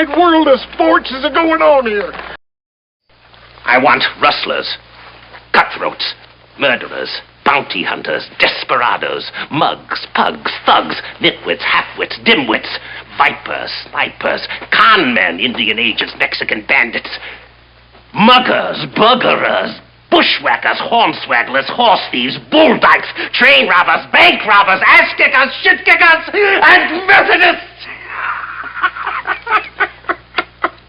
wide world of sports is going on here? I want rustlers, cutthroats, murderers, bounty hunters, desperados, mugs, pugs, thugs, nitwits, halfwits, dimwits, vipers, snipers, con men, Indian agents, Mexican bandits, muggers, buggerers, bushwhackers, hornswagglers, horse thieves, bull dykes, train robbers, bank robbers, ass kickers, shit kickers, and Methodists!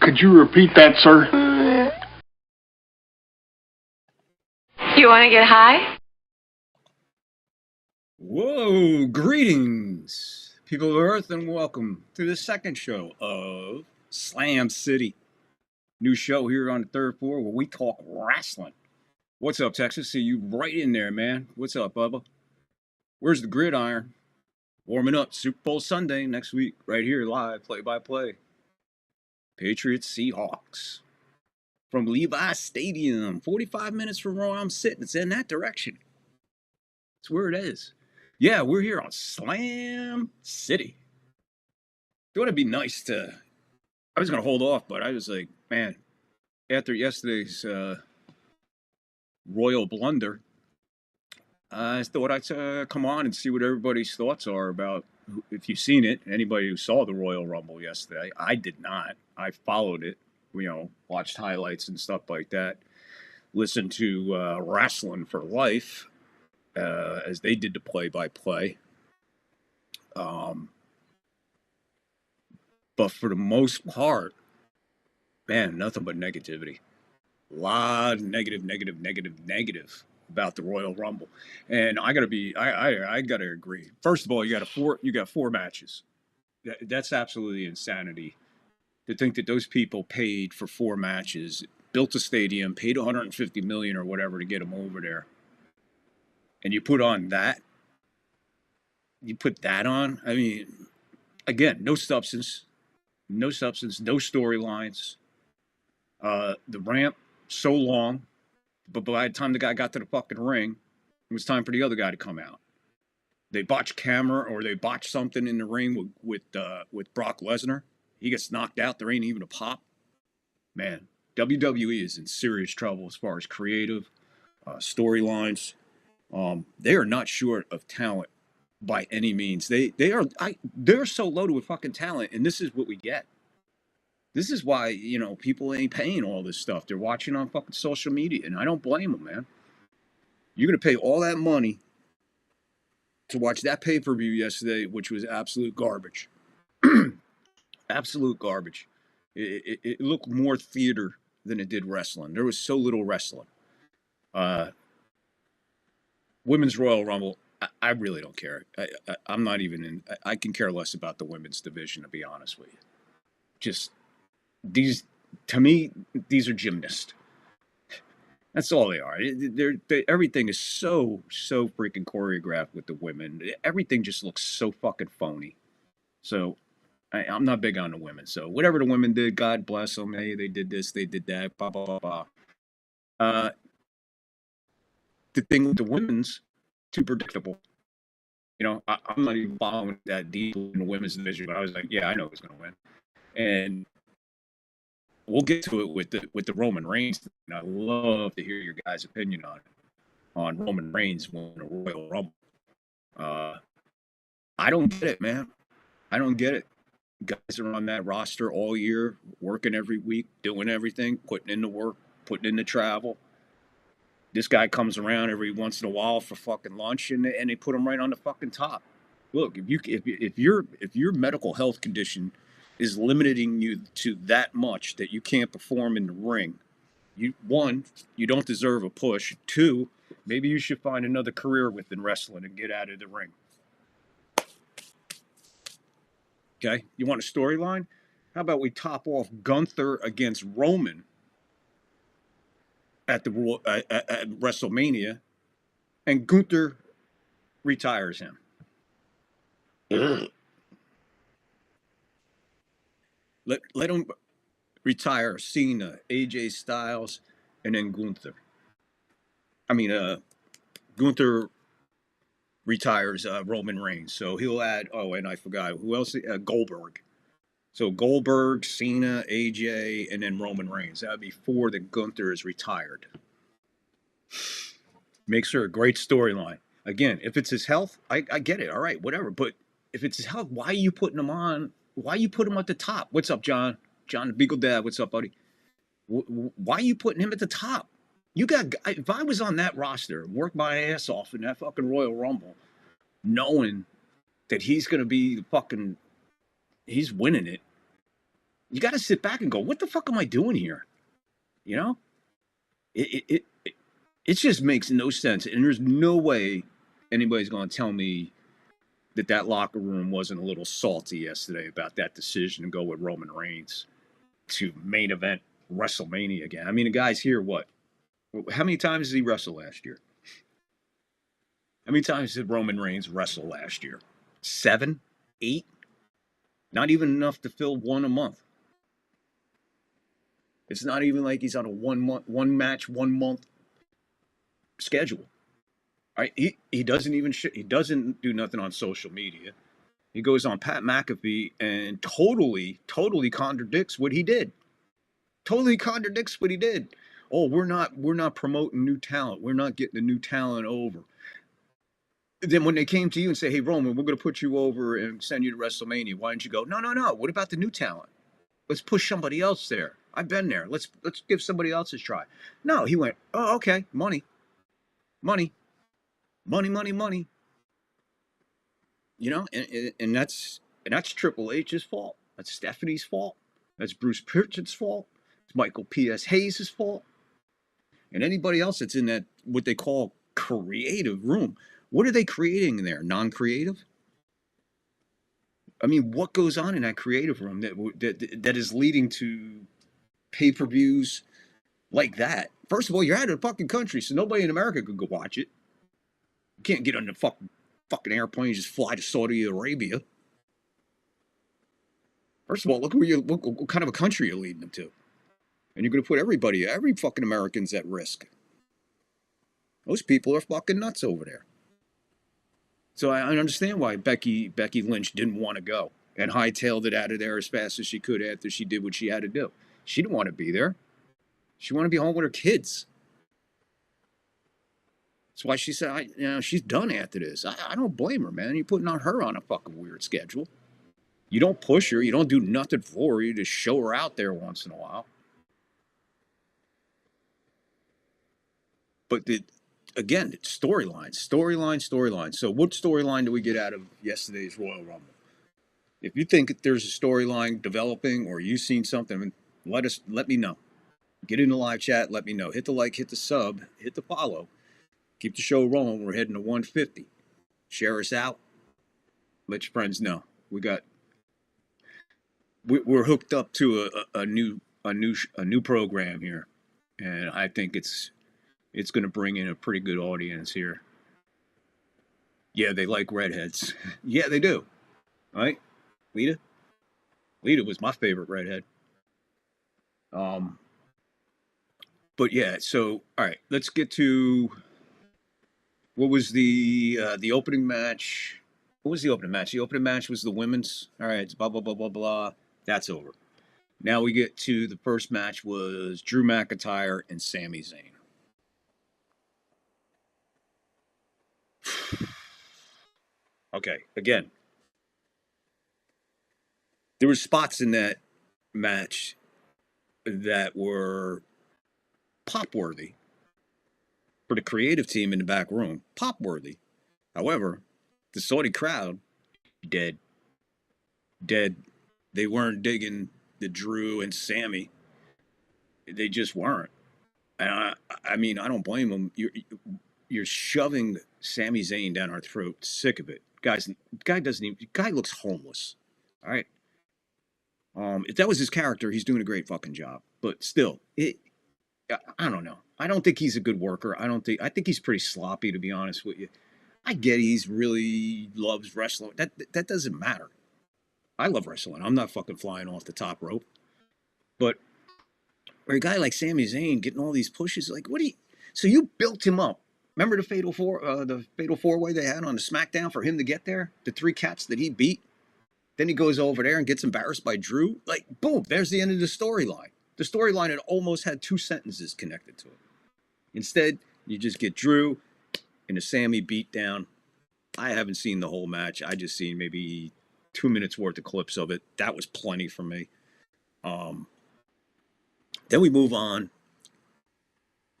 Could you repeat that, sir? You want to get high? Whoa, greetings, people of Earth, and welcome to the second show of Slam City. New show here on the third floor where we talk wrestling. What's up, Texas? See you right in there, man. What's up, Bubba? Where's the gridiron? Warming up Super Bowl Sunday next week, right here, live, play-by-play. Patriots Seahawks. From Levi Stadium, 45 minutes from where I'm sitting. It's in that direction. That's where it is. Yeah, we're here on Slam City. It would be nice to... I was going to hold off, but I was like, man, after yesterday's royal blunder, I thought I'd come on and see what everybody's thoughts are about, if you've seen it, anybody who saw the Royal Rumble yesterday. I did not. I followed it, watched highlights and stuff like that. Listened to Rasslin for Life, as they did the play-by-play. But for the most part, man, nothing but negativity. A lot of negative about the Royal Rumble. And I gotta agree. First of all, you got four matches. That's absolutely insanity to think that those people paid for 4 matches, built a stadium, paid $150 million or whatever to get them over there. And you put that on. I mean, again, no substance, no storylines. The ramp so long, but by the time the guy got to the fucking ring, it was time for the other guy to come out. They botched camera, or they botched something in the ring with Brock Lesnar. He gets knocked out. There ain't even a pop. Man, WWE is in serious trouble as far as creative storylines. They are not short of talent by any means. They're so loaded with fucking talent, and this is what we get. This is why, people ain't paying all this stuff. They're watching on fucking social media, and I don't blame them, man. You're going to pay all that money to watch that pay-per-view yesterday, which was absolute garbage. Absolute garbage. It looked more theater than it did wrestling. There was so little wrestling. Women's Royal Rumble, I really don't care. I'm not even in. I can care less about the women's division, to be honest with you. Just... to me, these are gymnasts. That's all they are. Everything is so freaking choreographed with the women. Everything just looks so fucking phony. So, I'm not big on the women. So, whatever the women did, God bless them. Hey, they did this, they did that, blah, blah, blah, blah. The thing with the women's, too predictable. I'm not even following that deep in the women's division, but I was like, yeah, I know who's going to win. And we'll get to it with the Roman Reigns. And I'd love to hear your guys' opinion on Roman Reigns winning a Royal Rumble. I don't get it, man. I don't get it. Guys are on that roster all year, working every week, doing everything, putting in the work, putting in the travel. This guy comes around every once in a while for fucking lunch, and they put him right on the fucking top. Look, if your medical health condition is limiting you to that much that you can't perform in the ring, you don't deserve a push. 2, maybe you should find another career within wrestling and get out of the ring. Okay, you want a storyline? How about we top off Gunther against Roman at WrestleMania, and Gunther retires him. Let him retire Cena, AJ Styles, and then Gunther. Gunther retires Roman Reigns, so he'll add. Oh, and I forgot who else? Goldberg. So Goldberg, Cena, AJ, and then Roman Reigns. That would be 4 that Gunther is retired. Makes her a great storyline. Again, if it's his health, I get it. All right, whatever. But if it's his health, why are you putting him on? Why you put him at the top? What's up, John? John the Beagle Dad. What's up, buddy? Why are you putting him at the top? You got. If I was on that roster, worked my ass off in that fucking Royal Rumble, knowing that he's gonna be fucking, he's winning it. You got to sit back and go, what the fuck am I doing here? You know, it just makes no sense, and there's no way anybody's going to tell me that locker room wasn't a little salty yesterday about that decision to go with Roman Reigns to main event WrestleMania again. I mean, the guy's here, what? How many times did he wrestle last year? How many times did Roman Reigns wrestle last year? 7? 8? Not even enough to fill one a month. It's not even like he's on a one match, 1 month schedule. Right? He doesn't even he doesn't do nothing on social media. He goes on Pat McAfee and totally contradicts what he did. Totally contradicts what he did. Oh, we're not promoting new talent. We're not getting the new talent over. Then when they came to you and say, "Hey Roman, we're going to put you over and send you to WrestleMania," why didn't you go? No. What about the new talent? Let's push somebody else there. I've been there. Let's give somebody else a try. No, he went, oh, okay, money. You know, and that's Triple H's fault. That's Stephanie's fault. That's Bruce Pritchard's fault. It's Michael P.S. Hayes' fault. And anybody else that's in that, what they call creative room. What are they creating in there? Non-creative? I mean, what goes on in that creative room that is leading to pay-per-views like that? First of all, you're out of the fucking country, so nobody in America could go watch it. You can't get on the fucking airplane and just fly to Saudi Arabia. First of all, look what kind of a country you're leading them to. And you're going to put every fucking American's at risk. Those people are fucking nuts over there. So I understand why Becky Lynch didn't want to go and hightailed it out of there as fast as she could after she did what she had to do. She didn't want to be there. She wanted to be home with her kids. That's why she said, she's done after this. I don't blame her, man. You're putting her on a fucking weird schedule. You don't push her. You don't do nothing for her. You just show her out there once in a while. But again, it's storyline. So what storyline do we get out of yesterday's Royal Rumble? If you think there's a storyline developing or you've seen something, let me know. Get in the live chat, let me know. Hit the like, hit the sub, hit the follow. Keep the show rolling. We're heading to 150. Share us out. Let your friends know. We're hooked up to a new program here, and I think it's going to bring in a pretty good audience here. Yeah, they like redheads. Yeah, they do. Right? Lita was my favorite redhead. But yeah, so all right, let's get to what was the opening match. What was the opening match? The opening match was the women's. All right, it's blah blah blah blah blah. That's over. Now we get to the first match was Drew McIntyre and Sami Zayn. Okay, again, there were spots in that match that were pop-worthy for the creative team in the back room. Pop-worthy. However, the Saudi crowd, dead. They weren't digging the Drew and Sammy. They just weren't. And I mean, I don't blame them. You're shoving Sami Zayn down our throat. Sick of it. Guy looks homeless. All right. If that was his character, he's doing a great fucking job. But still, I don't know. I don't think he's a good worker. I think he's pretty sloppy, to be honest with you. I get he's really loves wrestling. That doesn't matter. I love wrestling. I'm not fucking flying off the top rope. But for a guy like Sami Zayn getting all these pushes, like so you built him up. Remember the Fatal Four-Way they had on the SmackDown for him to get there? The 3 cats that he beat? Then he goes over there and gets embarrassed by Drew. Like, boom, there's the end of the storyline. The storyline had almost had 2 sentences connected to it. Instead, you just get Drew in a Sammy beatdown. I haven't seen the whole match. I just seen maybe 2 minutes worth of clips of it. That was plenty for me. Then we move on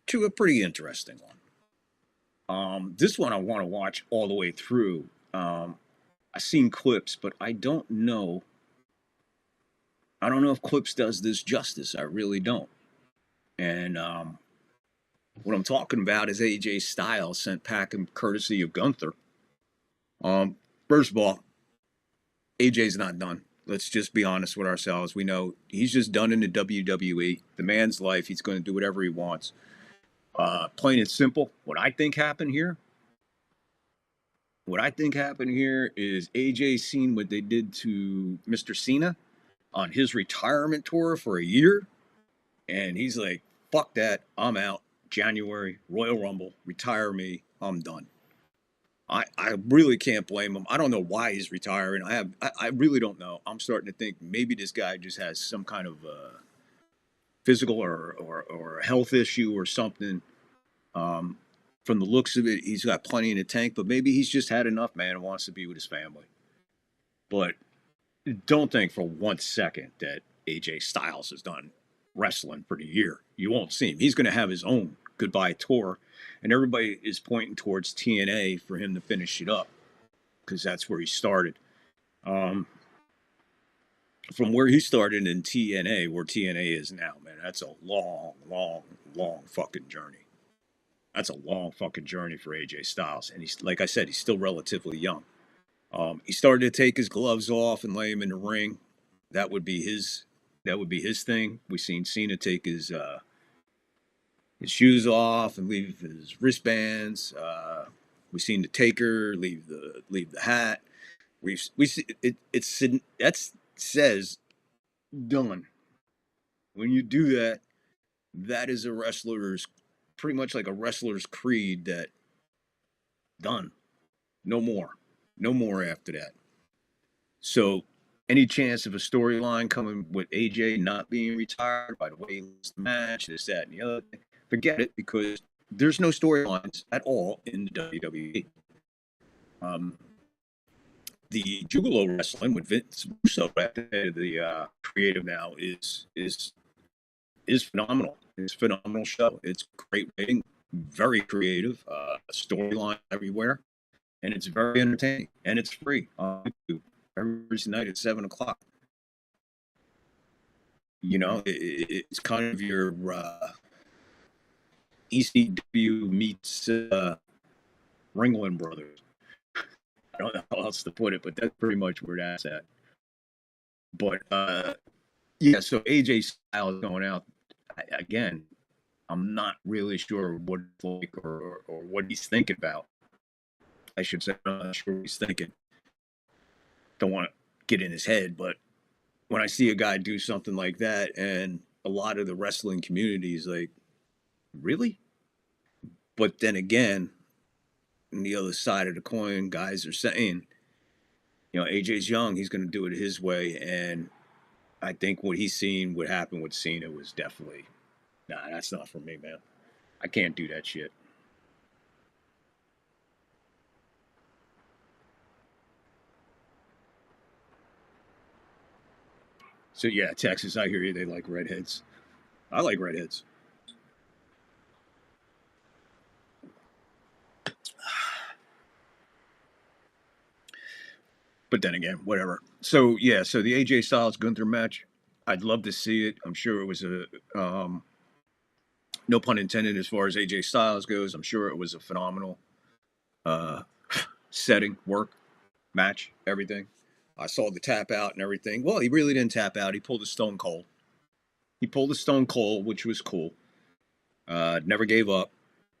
to a pretty interesting one. This one I want to watch all the way through. I've seen clips, but I don't know. I don't know if clips does this justice. I really don't. And what I'm talking about is AJ Styles sent packing courtesy of Gunther. First of all, AJ's not done. Let's just be honest with ourselves. We know he's just done in the WWE. The man's life. He's going to do whatever he wants. Plain and simple. What I think happened here is AJ seen what they did to Mr. Cena on his retirement tour for a year. And he's like, fuck that. I'm out. January, Royal Rumble, retire me. I'm done. I really can't blame him. I don't know why he's retiring. I really don't know. I'm starting to think maybe this guy just has some kind of physical or health issue or something. From the looks of it, he's got plenty in the tank, but maybe he's just had enough, man, and wants to be with his family. But don't think for 1 second that AJ Styles has done wrestling for the year. You won't see him. He's going to have his own goodbye tour, and everybody is pointing towards TNA for him to finish it up because that's where he started. From where he started in TNA, where TNA is now, man, that's a long fucking journey. That's a long fucking journey for AJ Styles, and he's, like I said, he's still relatively young. He started to take his gloves off and lay him in the ring. That would be his thing. We've seen Cena take his shoes off and leave his wristbands. We've seen the Taker leave the hat. We see it. That says done. When you do that, that is a wrestler's pretty much like a wrestler's creed. That done. No more after that. So any chance of a storyline coming with AJ not being retired by the way he lost the match, this, that, and the other thing, forget it, because there's no storylines at all in the WWE. The Juggalo wrestling with Vince Russo at the head of the creative now is phenomenal. It's a phenomenal show. It's great rating, very creative, storyline everywhere, and it's very entertaining, and it's free on YouTube every night at 7:00. You know, it's kind of your ECW meets Ringling Brothers. I don't know how else to put it, but that's pretty much where that's at. But yeah, so AJ Styles going out again. I'm not really sure what it's like or what he's thinking about. I should say, I'm not sure what he's thinking. Don't want to get in his head, but when I see a guy do something like that, and a lot of the wrestling community is like, really? But then again, on the other side of the coin, guys are saying, you know, AJ's young, he's going to do it his way, and I think what he's seen, what happened with Cena, was definitely, nah, that's not for me, man. I can't do that shit. So yeah, Texas, I hear you. They like redheads. I like redheads. But then again, whatever. So yeah, so the AJ Styles Gunther match, I'd love to see it. I'm sure it was a no pun intended as far as AJ Styles goes. I'm sure it was a phenomenal setting, work, match, everything. I saw the tap out and everything. Well, he really didn't tap out. He pulled a Stone Cold. He pulled a Stone Cold, which was cool. Never gave up.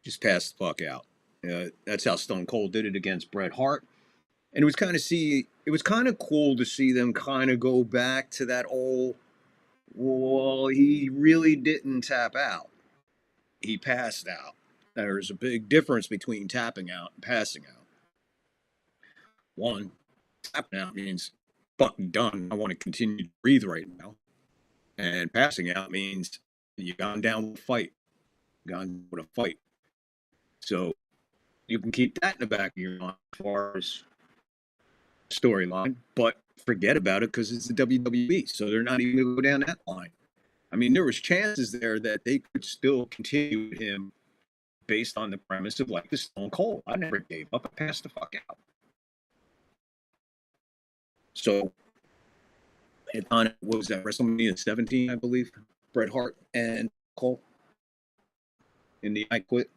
Just passed the fuck out. That's how Stone Cold did it against Bret Hart. And it was kind of cool to see them kind of go back to that old, well, he really didn't tap out. He passed out. There's a big difference between tapping out and passing out. One, tapping out means fucking done. I want to continue to breathe right now. And passing out means you've gone down with a fight. Gone with a fight. So you can keep that in the back of your mind as far as storyline, but forget about it because it's the WWE. So they're not even going to go down that line. I mean, there was chances there that they could still continue with him based on the premise of like the Stone Cold. I never gave up. I passed the fuck out. So, on what was that, WrestleMania 17, I believe, Bret Hart and Cole in the I Quit.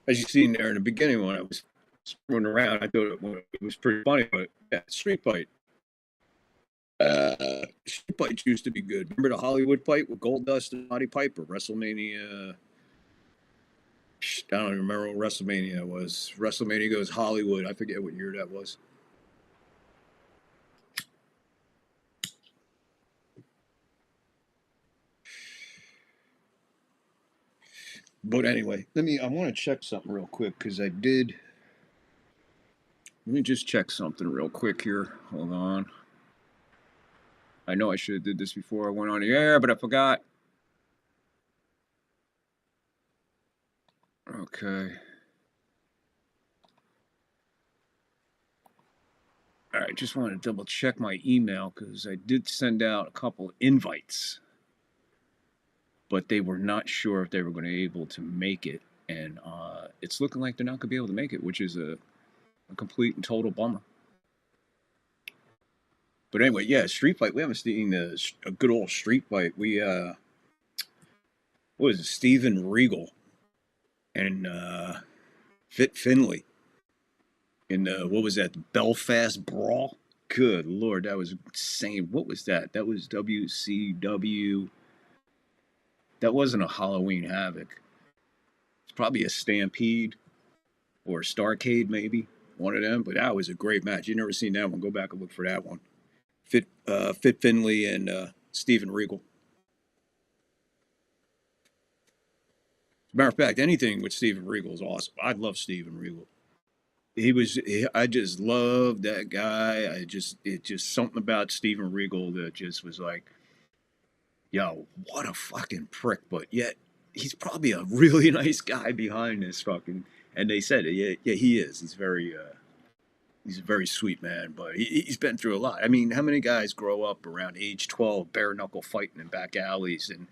As you see in there in the beginning when I was screwing around, I thought it was pretty funny, but yeah, street fight. Street fights used to be good. Remember the Hollywood fight with Goldust and Roddy Piper? WrestleMania. I don't even remember what WrestleMania was. WrestleMania goes Hollywood. I forget what year that was. But anyway, I want to check something real quick because I did. Let me just check something real quick here. Hold on. I know I should have did this before I went on the air, but I forgot. Okay. All right, just wanted to double check my email because I did send out a couple invites, but they were not sure if they were going to be able to make it, and it's looking like they're not going to be able to make it, which is a complete and total bummer. But anyway, yeah, street fight. We haven't seen a good old street fight. We what was it? Steven Regal and Fit Finlay in the what was that? The Belfast Brawl. Good Lord, that was insane. What was that? That was WCW. That wasn't a Halloween Havoc. It's probably a Stampede or a Starcade, maybe one of them. But that was a great match. You never seen that one? Go back and look for that one. Fit Finlay and Steven Regal. As a matter of fact, anything with Steven Regal is awesome. I love Steven Regal. I just love that guy. It's just something about Steven Regal that just was like, yo, what a fucking prick. But yet, he's probably a really nice guy behind this fucking. And they said it. Yeah, he is. He's a very sweet man, but he's been through a lot. I mean, how many guys grow up around age 12, bare knuckle fighting in back alleys and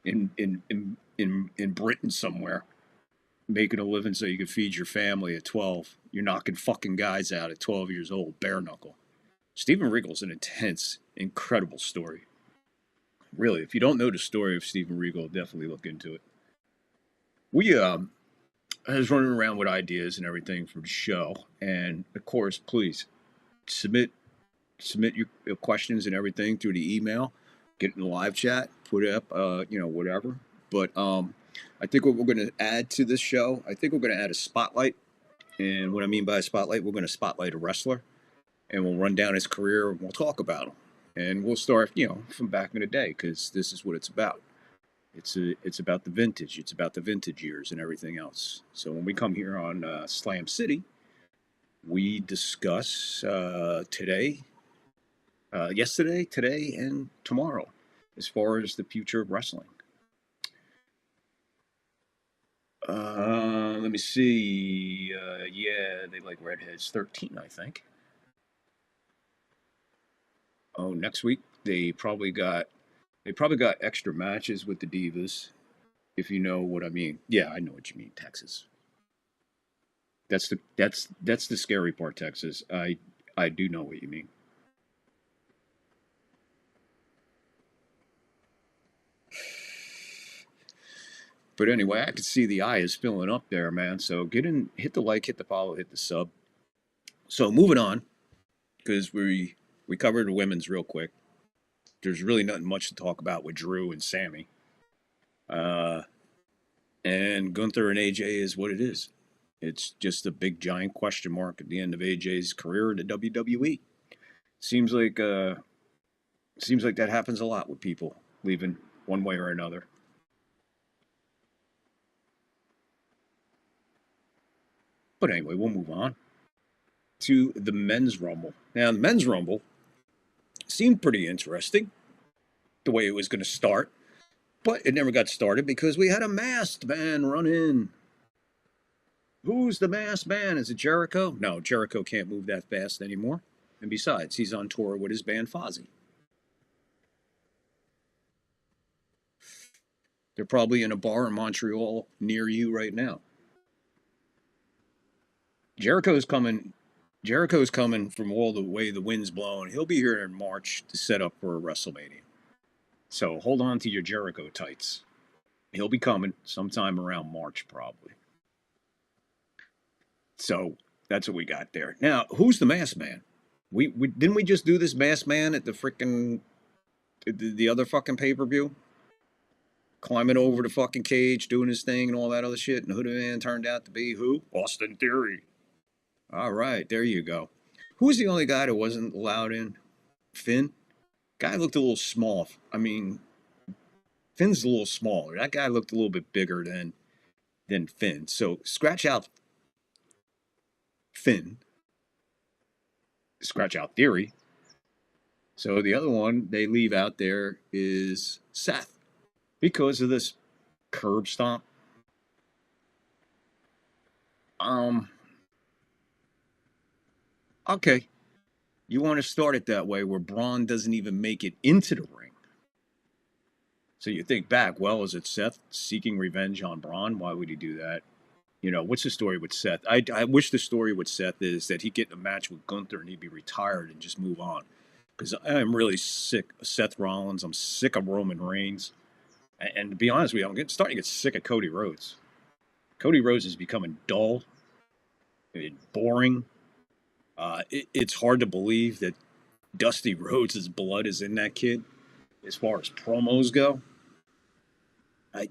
in Britain somewhere, making a living so you can feed your family at 12. You're knocking fucking guys out at 12 years old, bare knuckle. Steven Regal's an intense, incredible story. Really, if you don't know the story of Steven Regal, definitely look into it. I was running around with ideas and everything for the show, and of course, please submit your questions and everything through the email. Get in the live chat, put it up, whatever. But I think what we're going to add to this show, I think we're going to add a spotlight. And what I mean by a spotlight, we're going to spotlight a wrestler, and we'll run down his career and we'll talk about him. And we'll start, from back in the day, because this is what it's about. It's about the vintage. It's about the vintage years and everything else. So when we come here on Slam City, we discuss yesterday, today, and tomorrow as far as the future of wrestling. Let me see. Yeah, they like redheads. 13, I think. Oh, next week they probably got extra matches with the Divas, if you know what I mean. Yeah, I know what you mean, Texas. That's the scary part, Texas. I do know what you mean. But anyway, I can see the eye is filling up there, man. So get in, hit the like, hit the follow, hit the sub. So moving on, because we covered the women's real quick. There's really nothing much to talk about with Drew and Sammy. And Gunther and AJ is what it is. It's just a big giant question mark at the end of AJ's career in the WWE. Seems like that happens a lot with people leaving one way or another. But anyway, we'll move on to the men's rumble. Now, the men's rumble seemed pretty interesting the way it was going to start, but it never got started because we had a masked man run in. Who's the masked man? Is it Jericho? No, Jericho can't move that fast anymore. And besides, he's on tour with his band Fozzy. They're probably in a bar in Montreal near you right now. Jericho's coming from all the way the wind's blowing. He'll be here in March to set up for a WrestleMania. So hold on to your Jericho tights. He'll be coming sometime around March, probably. So that's what we got there. Now, who's the masked man? We didn't we just do this masked man at the freaking the other fucking pay-per-view? Climbing over the fucking cage, doing his thing and all that other shit. And the Hooded Man turned out to be who? Austin Theory. All right, there you go. Who's the only guy that wasn't allowed in? Finn? Guy looked a little small. I mean, Finn's a little smaller. That guy looked a little bit bigger than Finn. So scratch out Finn. Scratch out Theory. So the other one they leave out there is Seth. Because of this curb stomp. Okay. You want to start it that way where Braun doesn't even make it into the ring. So you think back, well, is it Seth seeking revenge on Braun? Why would he do that? You know, what's the story with Seth? I wish the story with Seth is that he'd get in a match with Gunther and he'd be retired and just move on. Because I'm really sick of Seth Rollins. I'm sick of Roman Reigns. And to be honest with you, I'm starting to get sick of Cody Rhodes. Cody Rhodes is becoming dull and boring. It's hard to believe that Dusty Rhodes' blood is in that kid as far as promos go. You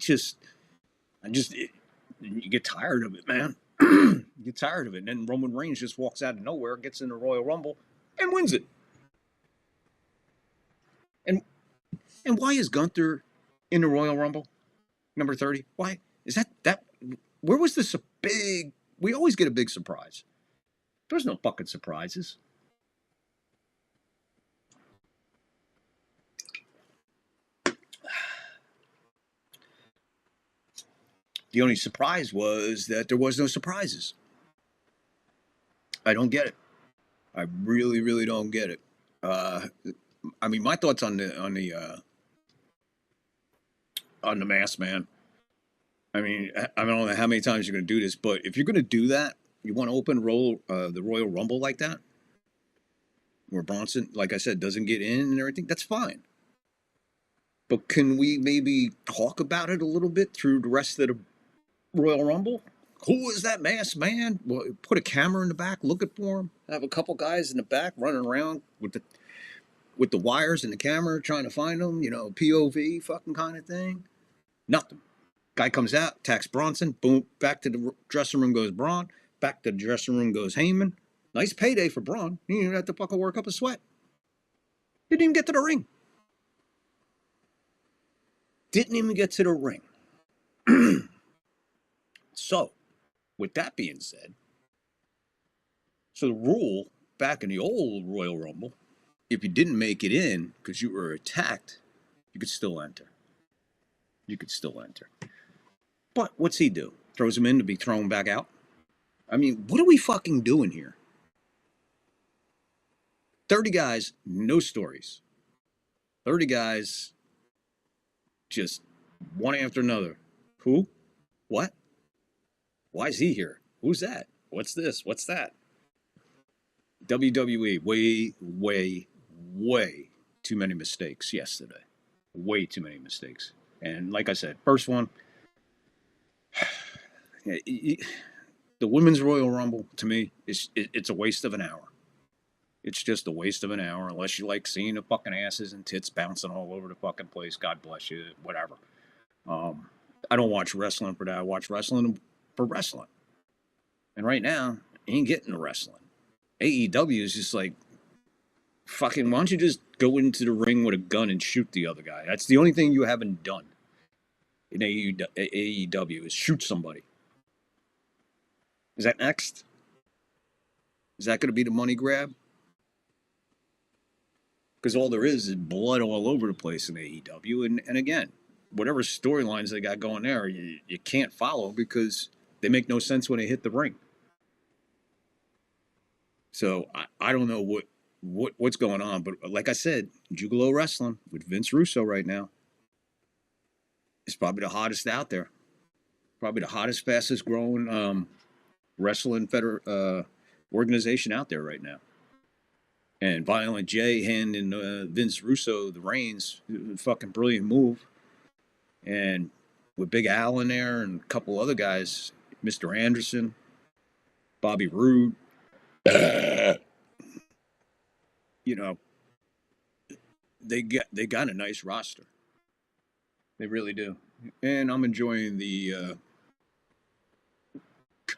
get tired of it, man. You get tired of it. And then Roman Reigns just walks out of nowhere, gets in the Royal Rumble, and wins it. And why is Gunther in the Royal Rumble, number 30? Why is that? Where was this a big? We always get a big surprise. There's no fucking surprises. The only surprise was that there was no surprises. I don't get it. I really, really don't get it. I mean, my thoughts on the Masked Man. I mean, I don't know how many times you're going to do this, but if you're going to do that, you want to open the Royal Rumble like that, where Bronson, like I said, doesn't get in and everything, that's fine. But can we maybe talk about it a little bit through the rest of the Royal Rumble? Who is that Masked Man? Well, put a camera in the back, looking for him. Have a couple guys in the back running around with the wires and the camera trying to find him, you know, POV fucking kind of thing. Nothing. Guy comes out, attacks Bronson, boom, back to the dressing room goes Braun, back to the dressing room goes Heyman. Nice payday for Braun. He didn't even have to fucking work up a sweat. Didn't even get to the ring. Didn't even get to the ring. So, with that being said, so the rule back in the old Royal Rumble, if you didn't make it in because you were attacked, you could still enter. You could still enter. But what's he do? Throws him in to be thrown back out? I mean, what are we fucking doing here? 30 guys, no stories. 30 guys, just one after another. Who? What? Why is he here? Who's that? What's this? What's that? WWE, way too many mistakes yesterday. Way too many mistakes. And like I said, first one, the Women's Royal Rumble, to me, it's a waste of an hour. It's just a waste of an hour, unless you like seeing the fucking asses and tits bouncing all over the fucking place. God bless you, whatever. I don't watch wrestling for that. I watch wrestling for wrestling. And right now, you ain't getting the wrestling. AEW is just like, fucking, why don't you just go into the ring with a gun and shoot the other guy? That's the only thing you haven't done in AEW is shoot somebody. Is that next? Is that going to be the money grab? Because all there is blood all over the place in AEW. And again, whatever storylines they got going there, you can't follow because they make no sense when they hit the ring. So I don't know what's going on. But like I said, Juggalo Wrestling with Vince Russo right now is probably the hottest out there. Probably the hottest, fastest growing wrestling organization out there right now. And Violent J handing Vince Russo the reins, fucking brilliant move. And with Big Al in there and a couple other guys, Mr. Anderson, Bobby Roode, you know, they got a nice roster. They really do. And I'm enjoying the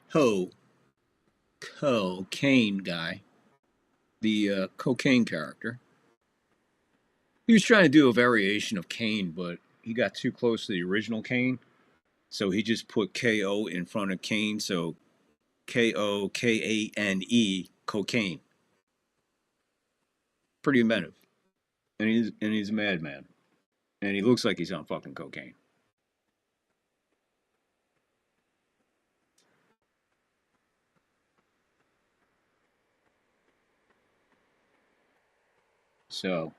cocaine guy, the cocaine character. He was trying to do a variation of Kane, but he got too close to the original Kane. So he just put KO in front of Kane. So KOKANE, cocaine. Pretty inventive. And he's a madman. And he looks like he's on fucking cocaine. So,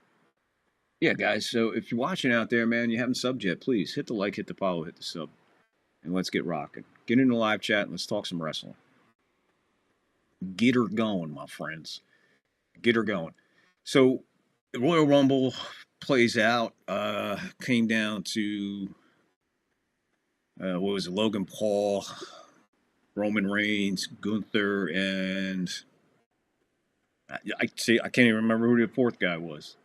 yeah, guys. So if you're watching out there, man, you haven't subbed yet, please hit the like, hit the follow, hit the sub. And let's get rocking. Get in the live chat and let's talk some wrestling. Get her going, my friends. Get her going. So, the Royal Rumble plays out. Came down to, what was it, Logan Paul, Roman Reigns, Gunther, and I can't even remember who the fourth guy was.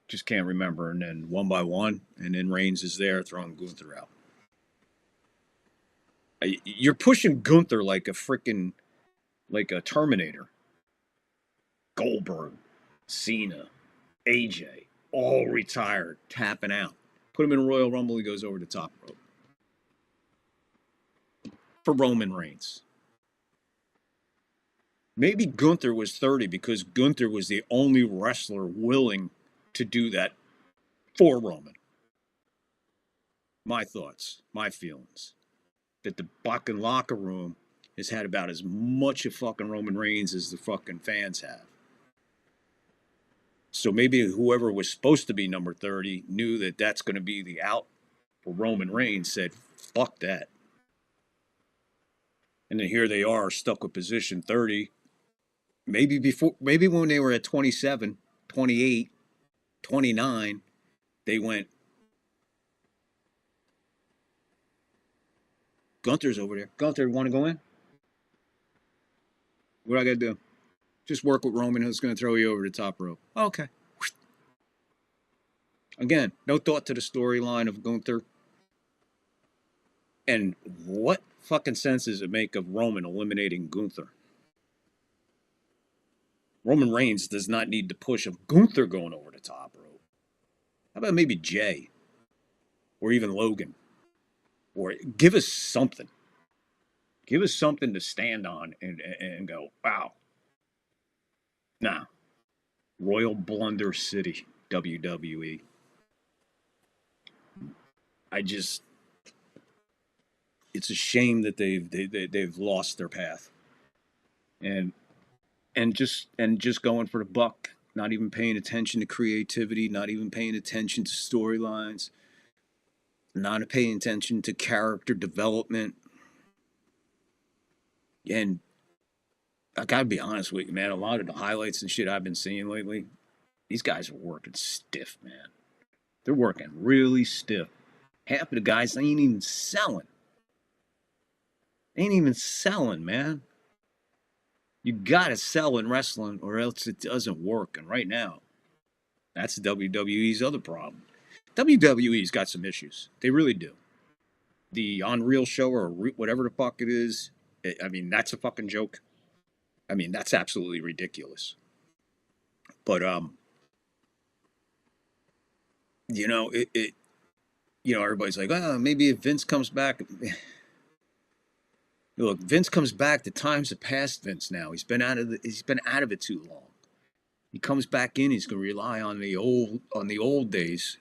Just can't remember. And then one by one, and then Reigns is there throwing Gunther out. You're pushing Gunther like a freaking, like a Terminator. Goldberg, Cena, AJ, all retired, tapping out. Put him in a Royal Rumble, he goes over the top rope. For Roman Reigns. Maybe Gunther was 30 because Gunther was the only wrestler willing to do that for Roman. My thoughts, my feelings. That the fucking locker room has had about as much of fucking Roman Reigns as the fucking fans have. So maybe whoever was supposed to be number 30 knew that that's going to be the out for Roman Reigns, said, fuck that. And then here they are stuck with position 30. Maybe when they were at 27, 28, 29, they went, Gunther's over there. Gunther, want to go in? What do I got to do? Just work with Roman, who's going to throw you over the top rope. Okay. Again, no thought to the storyline of Gunther. And what fucking sense does it make of Roman eliminating Gunther? Roman Reigns does not need the push of Gunther going over the top rope. How about maybe Jay? Or even Logan? Or give us something. Give us something to stand on and go, wow. Nah. Royal Blunder City, WWE. It's a shame that they've lost their path. And just going for the buck, not even paying attention to creativity, not even paying attention to storylines, not paying attention to character development. And I gotta be honest with you, man, a lot of the highlights and shit I've been seeing lately, these guys are working stiff, man. They're working really stiff. Half of the guys ain't even selling. Ain't even selling, man. You gotta sell in wrestling or else it doesn't work. And right now, that's WWE's other problem. WWE's got some issues. They really do. The Unreal show or whatever the fuck it is, I mean, that's a fucking joke. I mean, that's absolutely ridiculous. But, you know, everybody's like, maybe if Vince comes back. Look, Vince comes back. The times have passed Vince now. He's been out of it too long. He comes back in. He's going to rely on the old days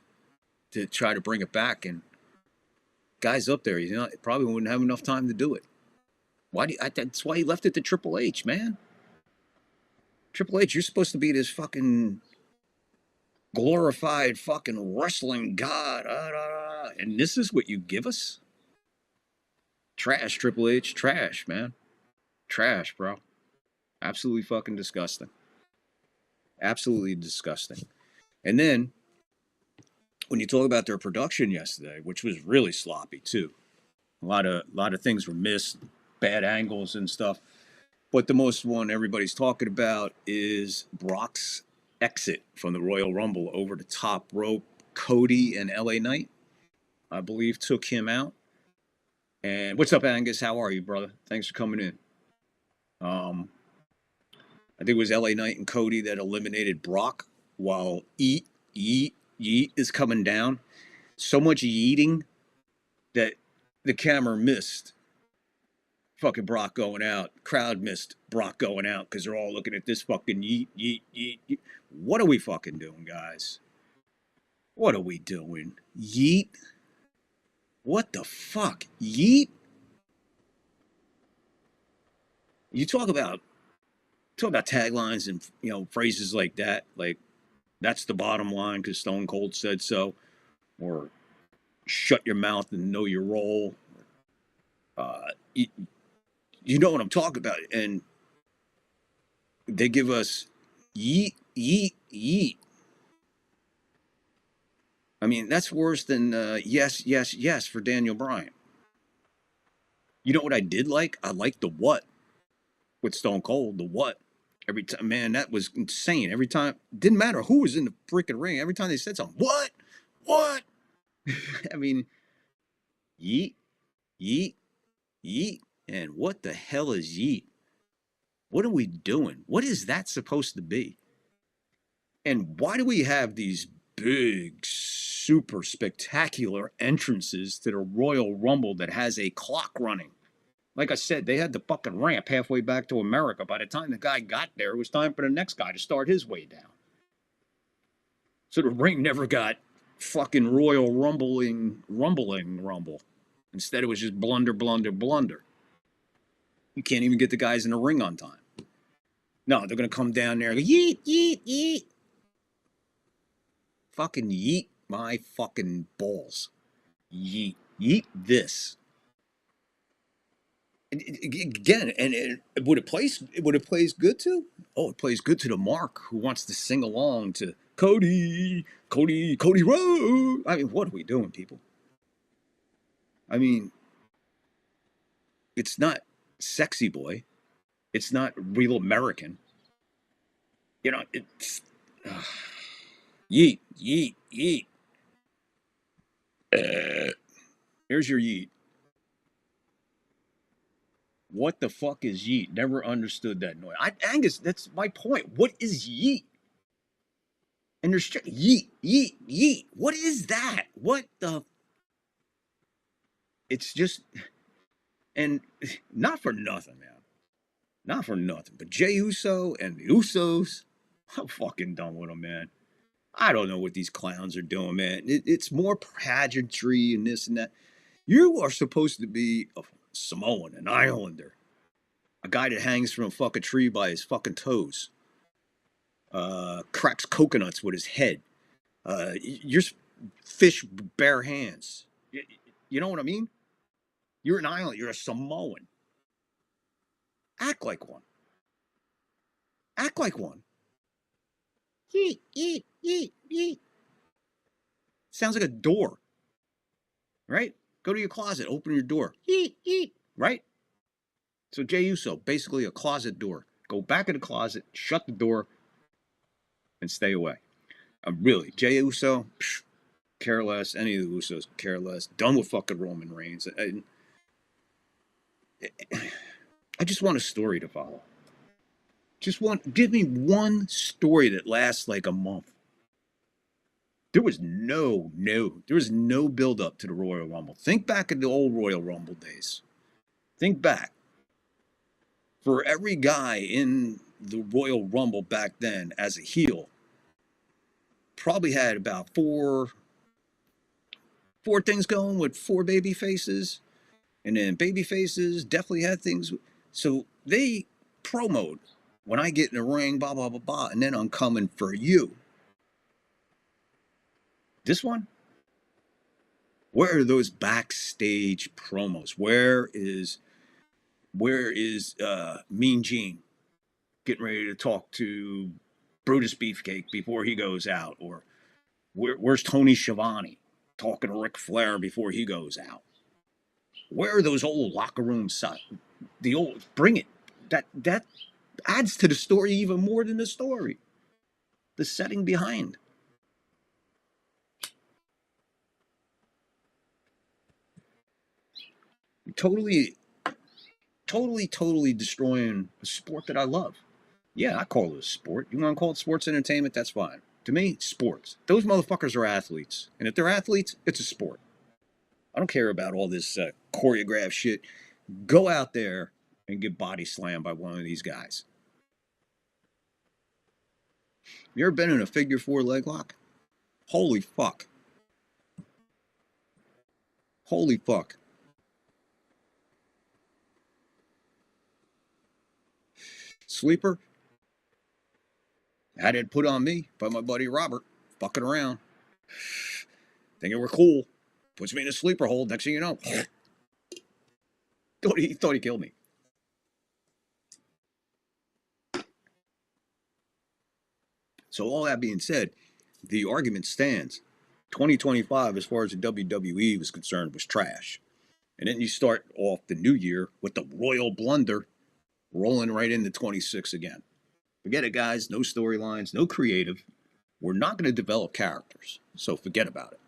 to try to bring it back. And guys up there, probably wouldn't have enough time to do it. That's why he left it to Triple H, man. Triple H, you're supposed to be this fucking glorified fucking wrestling god, and this is what you give us? Trash, Triple H, trash, man, trash, bro. Absolutely fucking disgusting. Absolutely disgusting. And then when you talk about their production yesterday, which was really sloppy too, a lot of things were missed, bad angles and stuff. But the most one everybody's talking about is Brock's exit from the Royal Rumble over the top rope. Cody and LA Knight, I believe, took him out. And what's up, Angus? How are you, brother? Thanks for coming in. I think it was LA Knight and Cody that eliminated Brock while yeet is coming down. So much yeeting that the camera missed fucking Brock going out. Crowd missed Brock going out because they're all looking at this fucking yeet. What are we fucking doing, guys? What are we doing? Yeet? What the fuck? Yeet? You talk about taglines and phrases like that, like that's the bottom line because Stone Cold said so, or shut your mouth and know your role. You know what I'm talking about, and they give us yeet. I mean, that's worse than yes for Daniel Bryan. You know what I did like? I liked the what with Stone Cold. The what every time, man, that was insane. Every time, didn't matter who was in the freaking ring. Every time they said something, what? I mean, yeet, and what the hell is yeet? What are we doing? What is that supposed to be? And why do we have these big, super spectacular entrances to the Royal Rumble that has a clock running? Like I said, they had the fucking ramp halfway back to America. By the time the guy got there, it was time for the next guy to start his way down. So the ring never got fucking Royal Rumble. Instead, it was just blunder. You can't even get the guys in the ring on time. No, they're going to come down there and go, yeet. Fucking yeet my fucking balls. Yeet this. Again, and would it plays good to? Oh, it plays good to the Mark who wants to sing along to Cody Road. I mean, what are we doing, people? I mean, it's not Sexy Boy. It's not Real American. It's yeet. Here's your yeet. What the fuck is yeet? Never understood that noise. Angus, that's my point. What is yeet? And there's yeet. What is that? What the? It's just, and not for nothing, man. Not for nothing. But Jey Uso and the Usos, I'm fucking done with them, man. I don't know what these clowns are doing, man. It's more pageantry and this and that. You are supposed to be a Samoan, an Islander, a guy that hangs from a fucking tree by his fucking toes, cracks coconuts with his head. You're fish bare hands. You know what I mean? You're an Islander. You're a Samoan. Act like one. Yeet. Sounds like a door, right? Go to your closet, open your door. Yeet. Right? So Jey Uso, basically a closet door. Go back in the closet, shut the door, and stay away. Really, Jey Uso, care less. Any of the Usos, care less. Done with fucking Roman Reigns. I just want a story to follow. Give me one story that lasts like a month. There was no build up to the Royal Rumble. Think back at the old Royal Rumble days. Think back. For every guy in the Royal Rumble back then as a heel, probably had about four things going with four baby faces, and then baby faces definitely had things. So they promoted, when I get in the ring, blah blah blah blah, and then I'm coming for you. This one, where are those backstage promos? Where is Mean Gene getting ready to talk to Brutus Beefcake before he goes out? Or where's Tony Schiavone talking to Ric Flair before he goes out? Where are those old locker room the old, bring it. That adds to the story even more than the story. The setting behind. Totally destroying a sport that I love. Yeah, I call it a sport. You want to call it sports entertainment? That's fine. To me, sports. Those motherfuckers are athletes. And if they're athletes, it's a sport. I don't care about all this choreographed shit. Go out there and get body slammed by one of these guys. You ever been in a figure four leg lock? Holy fuck. Holy fuck. Sleeper? Had it put on me by my buddy Robert, fucking around. Thinking we're cool. Puts me in a sleeper hold. Next thing you know, he thought he killed me. So all that being said, the argument stands. 2025, as far as the WWE was concerned, was trash. And then you start off the new year with the royal blunder, rolling right into 26 again. Forget it, guys. No storylines, no creative. We're not going to develop characters, so forget about it.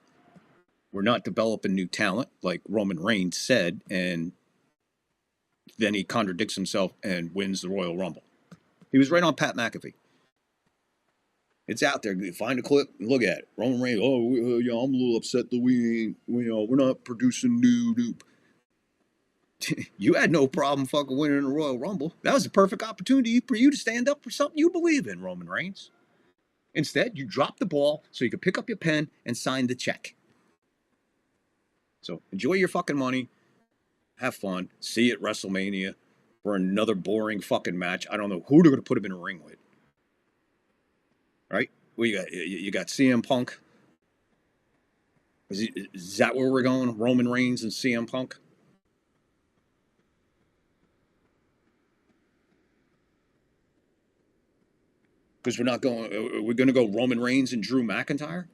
We're not developing new talent, like Roman Reigns said, and then he contradicts himself and wins the Royal Rumble. He was right on Pat McAfee. It's out there. Find a clip and look at it. Roman Reigns, yeah, I'm a little upset that we're not producing new. You had no problem fucking winning the Royal Rumble. That was the perfect opportunity for you to stand up for something you believe in, Roman Reigns. Instead, you dropped the ball so you could pick up your pen and sign the check. So enjoy your fucking money. Have fun. See you at WrestleMania for another boring fucking match. I don't know who they're going to put him in a ring with. Right? Well, you got CM Punk. Is that where we're going? Roman Reigns and CM Punk? Because we're going to go Roman Reigns and Drew McIntyre?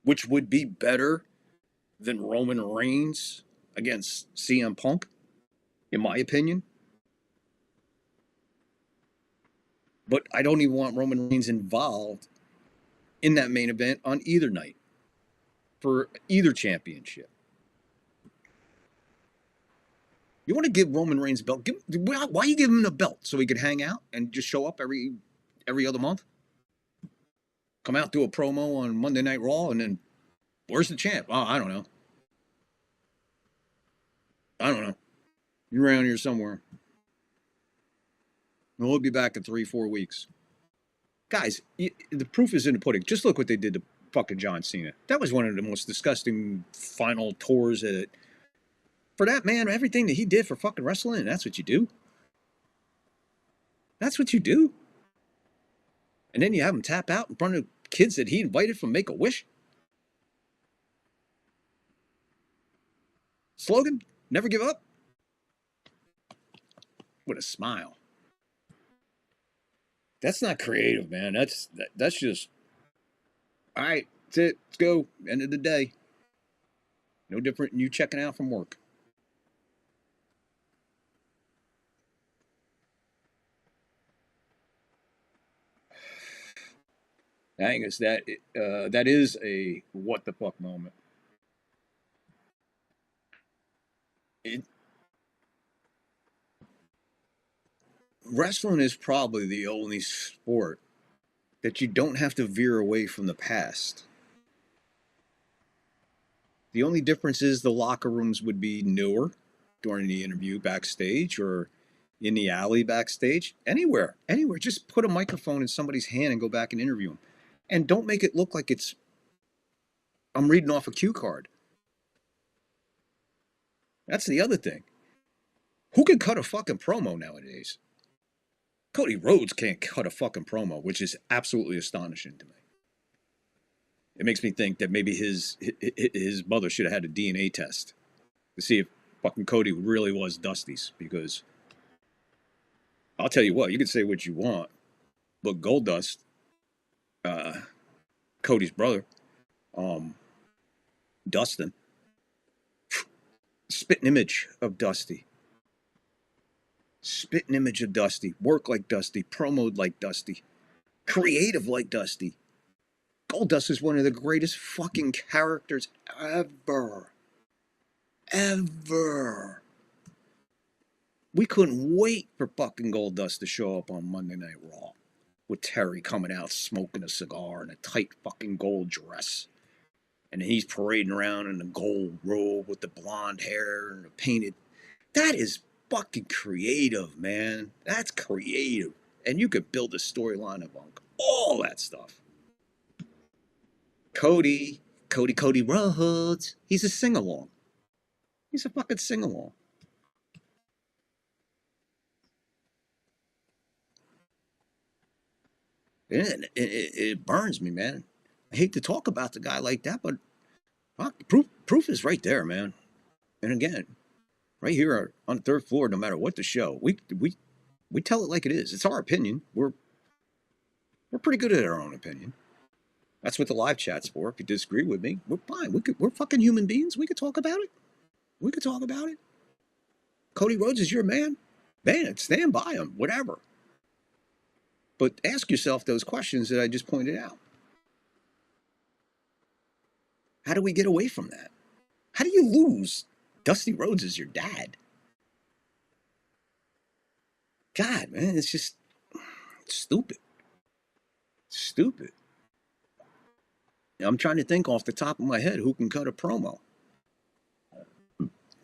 Which would be better than Roman Reigns against CM Punk, in my opinion. But I don't even want Roman Reigns involved in that main event on either night for either championship. You want to give Roman Reigns a belt? Why you give him a belt? So he could hang out and just show up every other month? Come out, do a promo on Monday Night Raw, and then where's the champ? Oh, I don't know. You're around here somewhere. And we'll be back in 3-4 weeks. Guys, the proof is in the pudding. Just look what they did to fucking John Cena. That was one of the most disgusting final tours for that man, everything that he did for fucking wrestling, that's what you do. That's what you do. And then you have him tap out in front of kids that he invited from Make-A-Wish. Slogan, never give up. With a smile. That's not creative, man. That's just, all right, that's it. Let's go. End of the day. No different than you checking out from work. Angus, that is a what the fuck moment. Wrestling is probably the only sport that you don't have to veer away from the past. The only difference is the locker rooms would be newer. during the interview backstage or in the alley backstage, anywhere, anywhere. Just put a microphone in somebody's hand and go back and interview them. And don't make it look like I'm reading off a cue card. That's the other thing. Who can cut a fucking promo nowadays? Cody Rhodes can't cut a fucking promo, which is absolutely astonishing to me. It makes me think that maybe his mother should have had a DNA test to see if fucking Cody really was Dusty's. Because I'll tell you what, you can say what you want, but Goldust, Cody's brother, Dustin, spitting image of Dusty. Spitting image of Dusty. Work like Dusty. Promoed like Dusty. Creative like Dusty. Goldust is one of the greatest fucking characters ever. Ever. We couldn't wait for fucking Goldust to show up on Monday Night Raw. With Terry coming out smoking a cigar in a tight fucking gold dress. And he's parading around in a gold robe with the blonde hair and the painted. That is fucking creative, man. That's creative. And you could build a storyline of all that stuff. Cody Rhodes. He's a sing-along. He's a fucking sing-along. It burns me, man. I hate to talk about the guy like that, but fuck, proof is right there, man. And again, right here on the third floor, no matter what the show, we tell it like it is. It's our opinion. We're pretty good at our own opinion. That's what the live chat's for. If you disagree with me, we're fine. We're fucking human beings. We could talk about it. We could talk about it. Cody Rhodes is your man. Man, stand by him. Whatever. But ask yourself those questions that I just pointed out. How do we get away from that? How do you lose Dusty Rhodes as your dad? God, man, it's just stupid. Stupid. I'm trying to think off the top of my head who can cut a promo.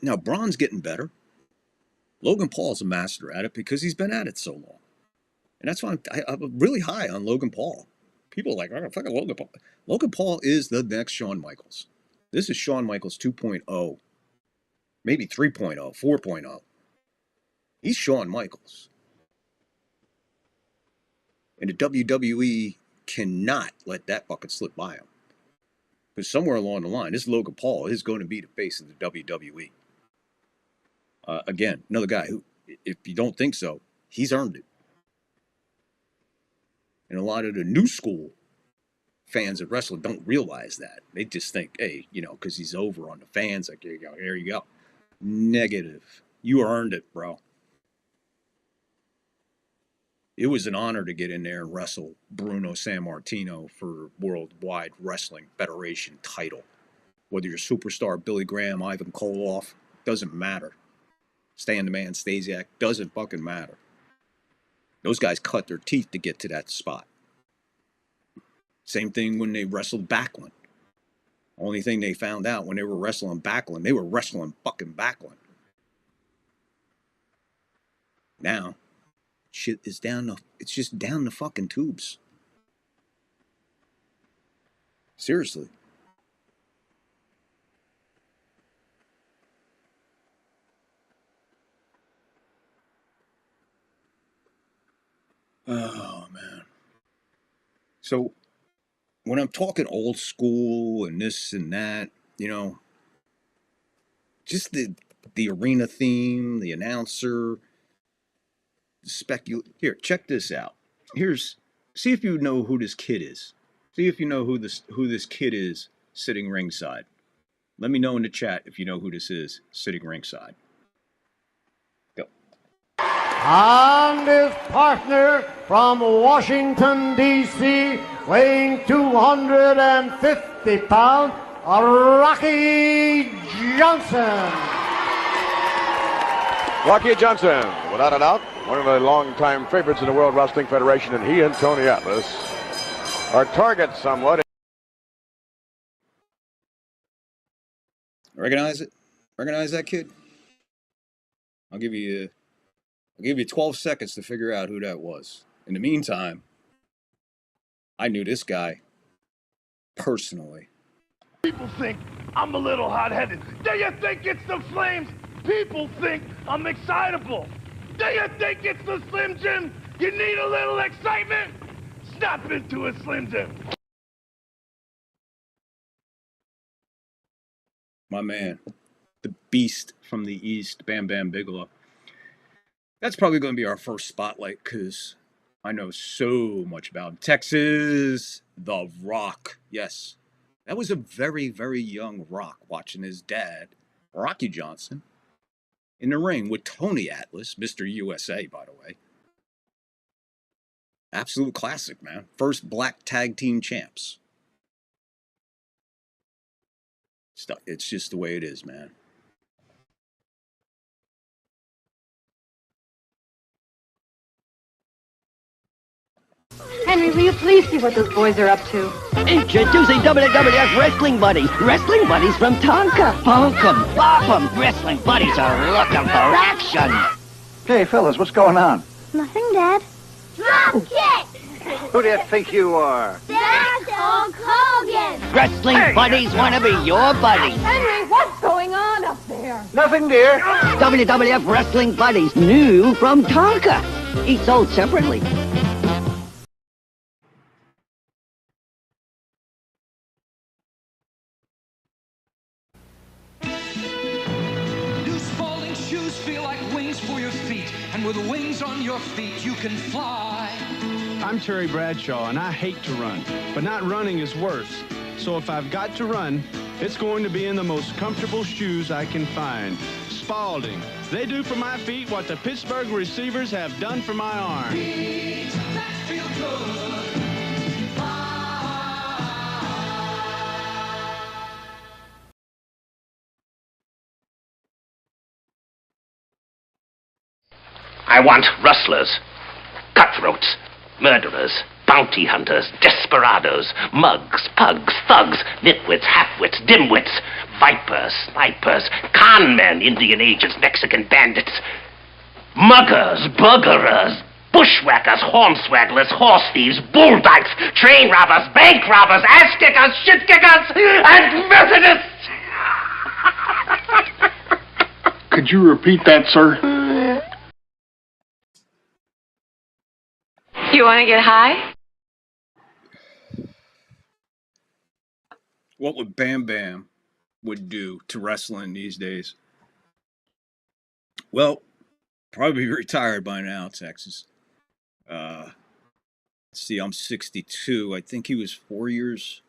Now, Braun's getting better. Logan Paul's a master at it because he's been at it so long. And that's why I'm really high on Logan Paul. People are like, oh, fucking Logan Paul. Logan Paul is the next Shawn Michaels. This is Shawn Michaels 2.0. Maybe 3.0, 4.0. He's Shawn Michaels. And the WWE cannot let that fucking slip by him. Because somewhere along the line, this Logan Paul is going to be the face of the WWE. Again, another guy who, if you don't think so, he's earned it. And a lot of the new school fans of wrestling don't realize that. They just think, hey, because he's over on the fans, like, here you go. Negative. You earned it, bro. It was an honor to get in there and wrestle Bruno Sammartino for Worldwide Wrestling Federation title. Whether you're superstar Billy Graham, Ivan Koloff, doesn't matter. Stan the Man Stasiak, doesn't fucking matter. Those guys cut their teeth to get to that spot. Same thing when they wrestled Backlund. Only thing they found out when they were wrestling Backlund, they were wrestling fucking Backlund. Now, shit is it's just down the fucking tubes. Seriously. Oh, man. So, when I'm talking old school and this and that, just the arena theme, the announcer, Here, check this out. See if you know who this kid is. See if you know who this kid is sitting ringside. Let me know in the chat if you know who this is sitting ringside. Go. And his partner from Washington, D.C., weighing 250 pounds, Rocky Johnson. Rocky Johnson, without a doubt, one of the long-time favorites in the World Wrestling Federation, and he and Tony Atlas are targets somewhat. Recognize it? Recognize that kid? I'll give you 12 seconds to figure out who that was. In the meantime, I knew this guy personally. People think I'm a little hot-headed. Do you think it's the flames? People think I'm excitable. Do you think it's the Slim Jim? You need a little excitement? Snap into a Slim Jim. My man, the beast from the East, Bam Bam Bigelow. That's probably going to be our first spotlight because I know so much about him. Texas, The Rock. Yes, that was a very, very young Rock watching his dad, Rocky Johnson, in the ring with Tony Atlas, Mr. USA, by the way. Absolute classic, man. First black tag team champs. It's just the way it is, man. Henry, will you please see what those boys are up to? Introducing WWF Wrestling Buddies. Wrestling Buddies from Tonka. Punk 'em, bop 'em. Wrestling Buddies are looking for action. Hey, fellas, what's going on? Nothing, Dad. Drop kick! Who do you think you are? That's Hulk Hogan! Wrestling Buddies want to be your buddies. Henry, what's going on up there? Nothing, dear. WWF Wrestling Buddies, new from Tonka. Each sold separately. Loose falling shoes feel like wings for your feet, and with wings on your feet, you can fly. I'm Terry Bradshaw, and I hate to run, but not running is worse. So if I've got to run, it's going to be in the most comfortable shoes I can find. Spalding. They do for my feet what the Pittsburgh receivers have done for my arms. Feet that feel good. I want rustlers, cutthroats, murderers, bounty hunters, desperados, mugs, pugs, thugs, nitwits, halfwits, dimwits, vipers, snipers, con men, Indian agents, Mexican bandits, muggers, burglars, bushwhackers, hornswagglers, horse thieves, bull dykes, train robbers, bank robbers, ass kickers, shit kickers, and Methodists! Could you repeat that, sir? You want to get high? What would Bam Bam would do to wrestling these days? Well, probably retired by now, Texas. Let's see, I'm 62. I think he was 4 years.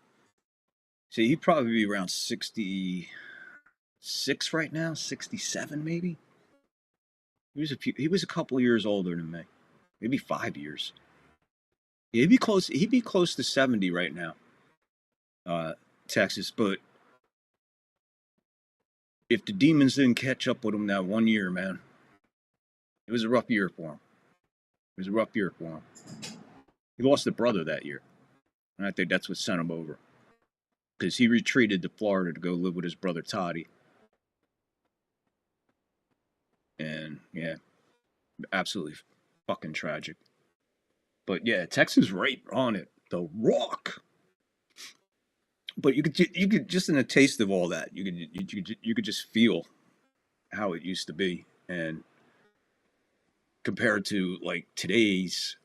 See, he'd probably be around 66 right now, 67 maybe. He was a couple years older than me, maybe 5 years. Yeah, he'd be close to 70 right now, Texas. But if the demons didn't catch up with him that 1 year, man, it was a rough year for him. He lost a brother that year, and I think that's what sent him over, because he retreated to Florida to go live with his brother Toddy. And yeah, absolutely fucking tragic. But yeah, Texas right on it. The Rock. But you could just in a taste of all that, you could just feel how it used to be, and compared to like today's,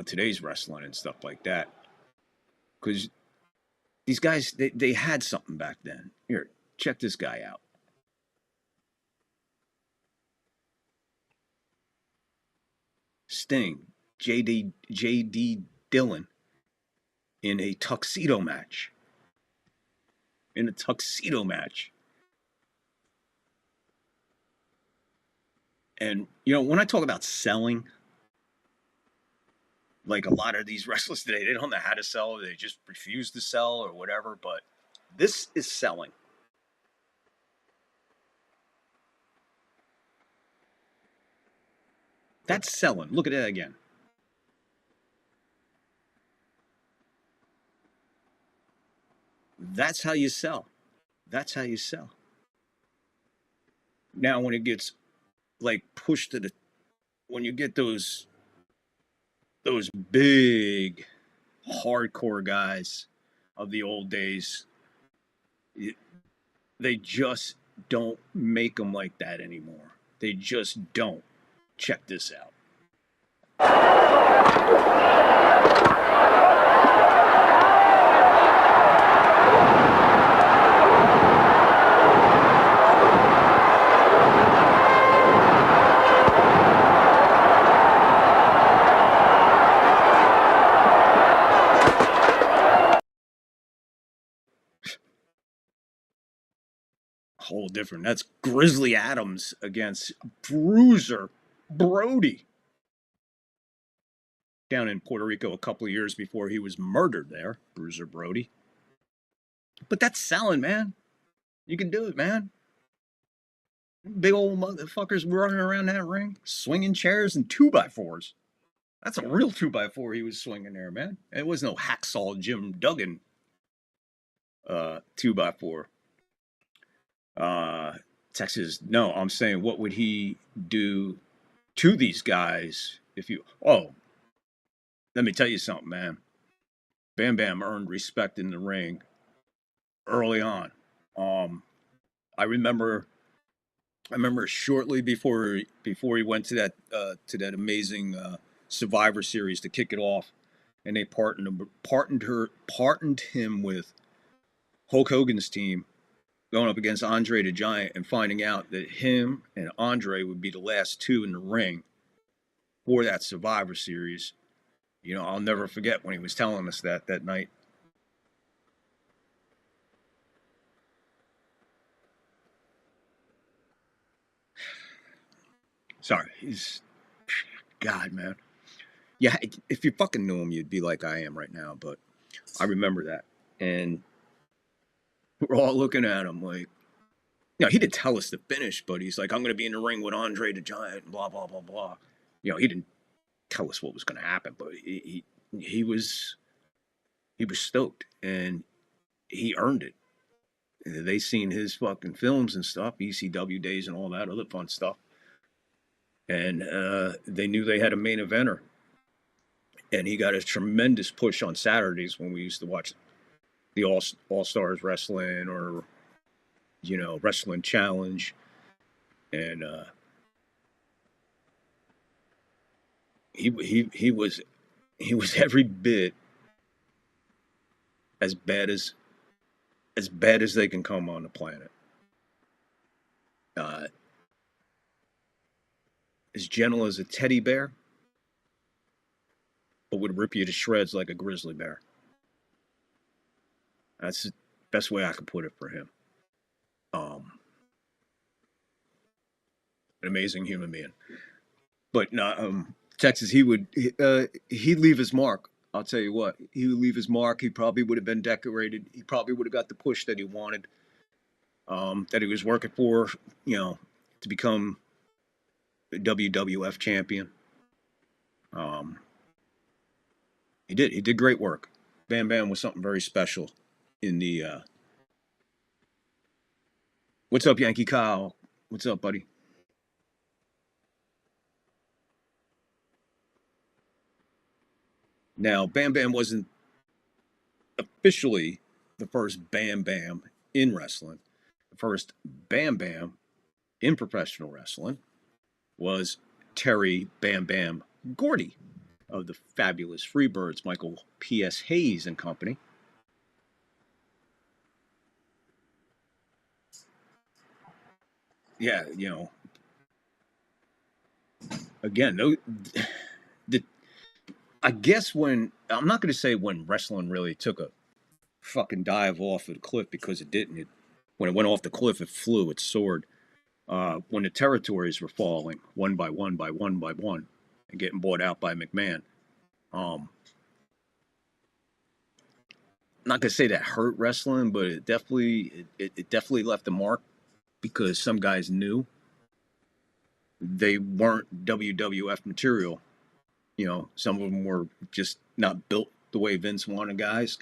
today's wrestling and stuff like that. Because these guys, they had something back then. Here, check this guy out. Sting, J.D. Dillon, in a tuxedo match. And when I talk about selling, like a lot of these wrestlers today, they don't know how to sell. They just refuse to sell or whatever. But this is selling. That's selling. Look at that again. That's how you sell. Now, when it gets like pushed to the, when you get those big hardcore guys of the old days, they just don't make them like that anymore. They just don't. Check this out. Whole different. That's Grizzly Adams against Bruiser Brody down in Puerto Rico a couple of years before he was murdered there, Bruiser Brody. But that's selling, man. You can do it, man. Big old motherfuckers running around that ring, swinging chairs and 2x4s. That's a real 2x4 he was swinging there, man. It was no hacksaw Jim Duggan 2x4. Texas, no, I'm saying, what would he do to these guys if you, oh, let me tell you something, man. Bam Bam earned respect in the ring early on. I remember shortly before he went to that amazing Survivor Series to kick it off, and they partnered him with Hulk Hogan's team, going up against Andre the Giant, and finding out that him and Andre would be the last two in the ring for that Survivor Series. You know, I'll never forget when he was telling us that night. Sorry, he's, God, man. Yeah, if you fucking knew him, you'd be like I am right now, but I remember that. And we're all looking at him like, you know, he didn't tell us the finish, but he's like, I'm going to be in the ring with Andre the Giant, blah, blah, blah, blah. You know, he didn't tell us what was going to happen, but he was stoked, and he earned it. They seen his fucking films and stuff, ECW days and all that other fun stuff. And they knew they had a main eventer. And he got a tremendous push on Saturdays when we used to watch the All Stars Wrestling, or, you know, Wrestling Challenge. And he was every bit as bad as they can come on the planet. As gentle as a teddy bear, but would rip you to shreds like a grizzly bear. That's the best way I could put it for him. An amazing human being. But no, Texas, he'd leave his mark. I'll tell you what, he would leave his mark. He probably would have been decorated. He probably would have got the push that he wanted, that he was working for, you know, to become a WWF champion. He did great work. Bam Bam was something very special in the, what's up, Yankee Kyle? What's up, buddy? Now, Bam Bam wasn't officially the first Bam Bam in wrestling. The first Bam Bam in professional wrestling was Terry Bam Bam Gordy of the Fabulous Freebirds, Michael P.S. Hayes and company. Yeah, you know, again, I guess when, I'm not going to say when wrestling really took a fucking dive off of the cliff, because it didn't. When it went off the cliff, it flew, it soared. When the territories were falling one by one by one by one and getting bought out by McMahon. I'm not going to say that hurt wrestling, but it definitely left a mark, because some guys knew they weren't WWF material. You know, some of them were just not built the way Vince wanted guys.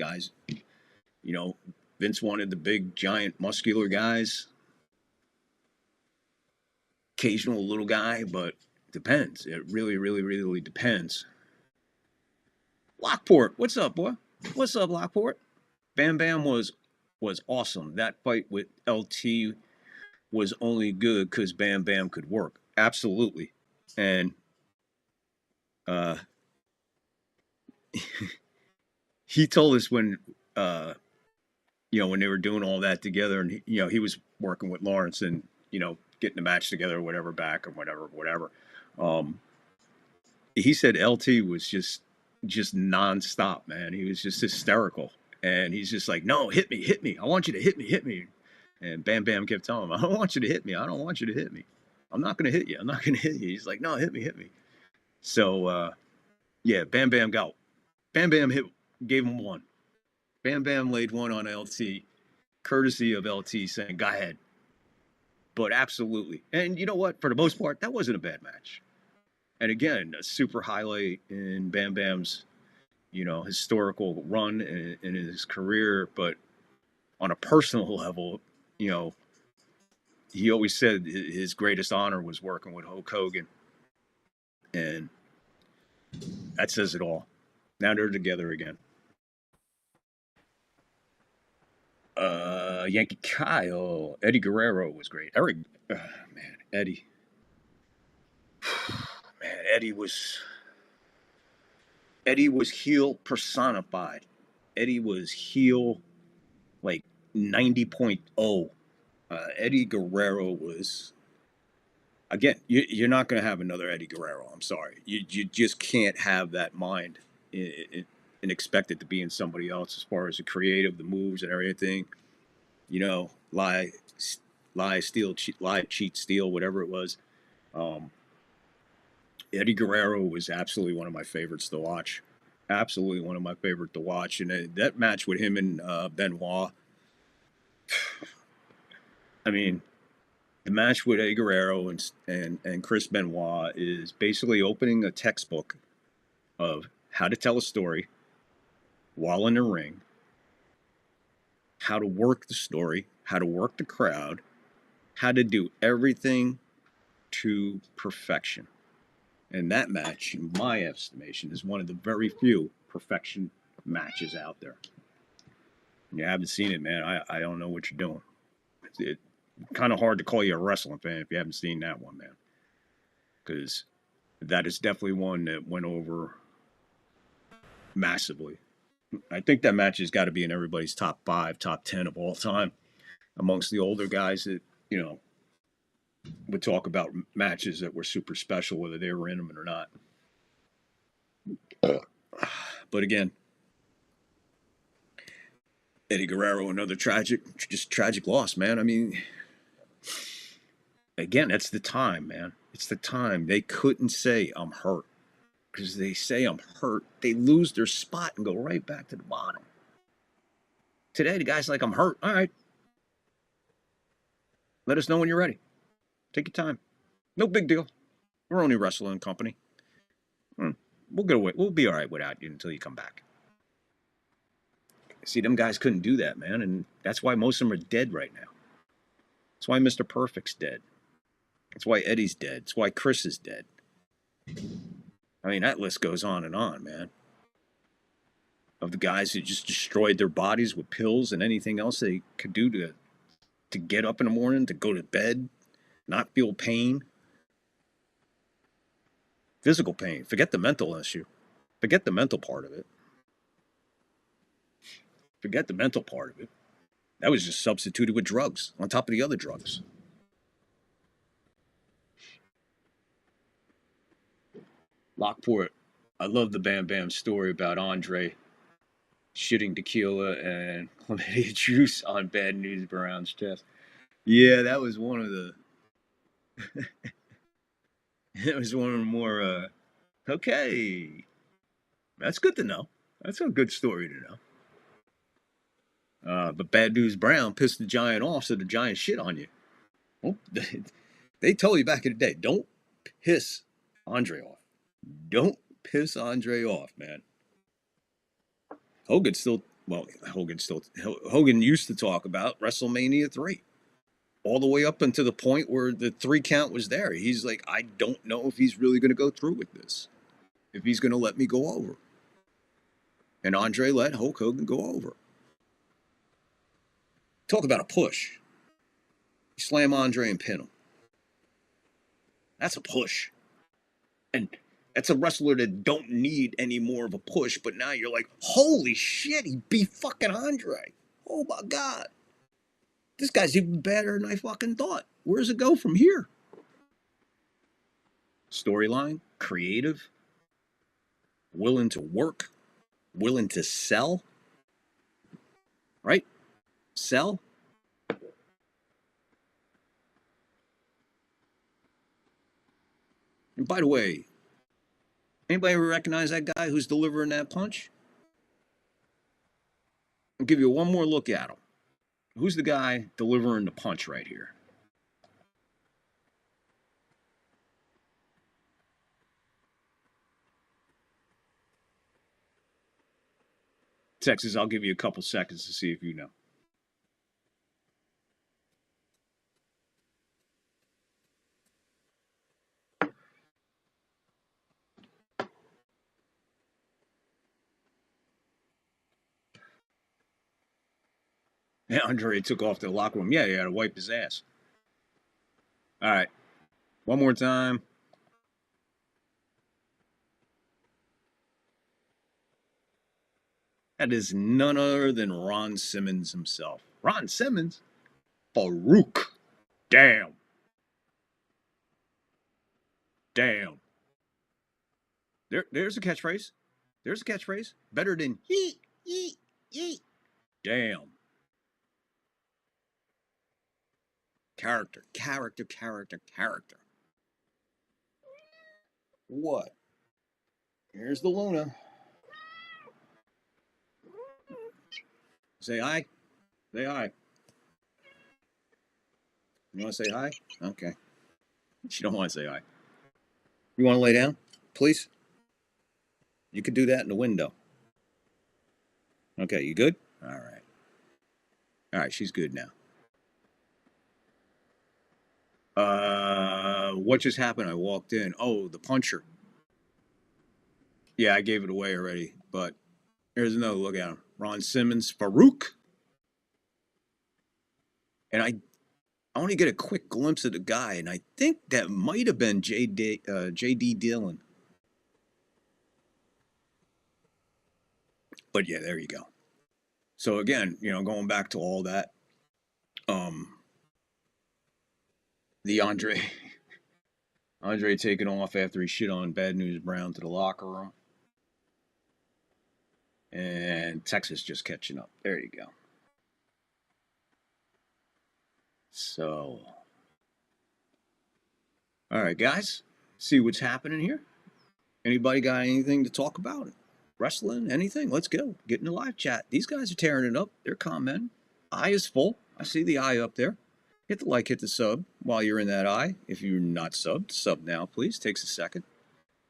You know, Vince wanted the big, giant, muscular guys. occasional little guy, but depends. It really, really, really depends. Lockport, what's up, boy? What's up, Lockport? Bam Bam was awesome. That fight with LT was only good because Bam Bam could work. Absolutely. And uh, he told us when when they were doing all that together, and he was working with Lawrence and getting the match together or whatever back or whatever. Um, he said LT was just nonstop, man. He was just hysterical, and he's just like, no, hit me. I want you to hit me. And Bam Bam kept telling him, I don't want you to hit me. I don't want you to hit me. I'm not going to hit you. I'm not going to hit you. He's like, no, hit me. So, yeah, Bam Bam gave him one. Bam Bam laid one on LT, courtesy of LT saying, go ahead. But absolutely. And you know what? For the most part, that wasn't a bad match. And again, a super highlight in Bam Bam's, historical run in his career. But on a personal level, he always said his greatest honor was working with Hulk Hogan. And that says it all. Now they're together again. Yankee Kyle, Eddie Guerrero was great. Eddie. Man, Eddie was heel personified. Eddie was heel like 90.0. Eddie Guerrero was, again, you're not going to have another Eddie Guerrero. I'm sorry. You just can't have that mind and expect it to be in somebody else as far as the creative, the moves and everything. Lie, steal, cheat, steal, whatever it was. Eddie Guerrero was absolutely one of my favorites to watch. Absolutely one of my favorites to watch. And that match with him and Benoit, I mean, the match with Eddie Guerrero and Chris Benoit is basically opening a textbook of how to tell a story while in the ring, how to work the story, how to work the crowd, how to do everything to perfection. And that match, in my estimation, is one of the very few perfection matches out there. You haven't seen it, man. I don't know what you're doing. It's kind of hard to call you a wrestling fan if you haven't seen that one, man. Because that is definitely one that went over massively. I think that match has got to be in everybody's top 5, top 10 of all time. Amongst the older guys that, would talk about matches that were super special, whether they were in them or not. But again, Eddie Guerrero, another tragic loss, man. I mean, again, that's the time, man. It's the time. They couldn't say I'm hurt. Because they say I'm hurt, they lose their spot and go right back to the bottom. Today, the guy's like, I'm hurt. All right. Let us know when you're ready. Take your time. No big deal. We're only a wrestling company. We'll get away. We'll be all right without you until you come back. See, them guys couldn't do that, man. And that's why most of them are dead right now. That's why Mr. Perfect's dead. That's why Eddie's dead. That's why Chris is dead. I mean, that list goes on and on, man. Of the guys who just destroyed their bodies with pills and anything else they could do to get up in the morning, to go to bed, not feel pain. Physical pain. Forget the mental issue. Forget the mental part of it. Forget the mental part of it. That was just substituted with drugs on top of the other drugs. Lockport, I love the Bam Bam story about Andre shitting tequila and chlamydia juice on Bad News Brown's chest. Yeah, that was one of the... it was one of the more... okay. That's good to know. That's a good story to know. But Bad News Brown pissed the Giant off, so the Giant shit on you. Well, they told you back in the day, don't piss Andre off. Don't piss Andre off, man. Hogan used to talk about WrestleMania 3. all the way up until the point where the 3 count was there. He's like, I don't know if he's really going to go through with this, if he's going to let me go over. And Andre let Hulk Hogan go over. Talk about a push. You slam Andre and pin him. That's a push. And that's a wrestler that don't need any more of a push, but now you're like, holy shit, he beat fucking Andre. Oh my God. This guy's even better than I fucking thought. Where does it go from here? Storyline, creative, willing to work, willing to sell. Right? Sell. And by the way, anybody ever recognize that guy who's delivering that punch? I'll give you one more look at him. Who's the guy delivering the punch right here? Texas, I'll give you a couple seconds to see if you know. Yeah, Andre took off to the locker room. Yeah, he had to wipe his ass. All right. One more time. That is none other than Ron Simmons himself. Ron Simmons? Farouk. Damn. Damn. There's a catchphrase. There's a catchphrase. Better than yeet, yeet, yeet. Damn. Character, character, character, character. What? Here's the Luna. Say hi. Say hi. You want to say hi? Okay. She don't want to say hi. You want to lay down, please? You could do that in the window. Okay, you good? All right. All right, she's good now. What just happened? I walked in. Oh, the puncher. Yeah, I gave it away already, but here's another look at him. Ron Simmons, Farouk. And I only get a quick glimpse of the guy, and I think that might have been J.D. Dillon. But yeah, there you go. So again, going back to all that, the Andre taking off after he shit on Bad News Brown to the locker room. And Texas just catching up. There you go. So, all right, guys, see what's happening here. Anybody got anything to talk about? Wrestling, anything? Let's go. Get in the live chat. These guys are tearing it up. They're commenting. Eye is full. I see the eye up there. Hit the like, hit the sub while you're in that eye. If you're not subbed, sub now, please. Takes a second.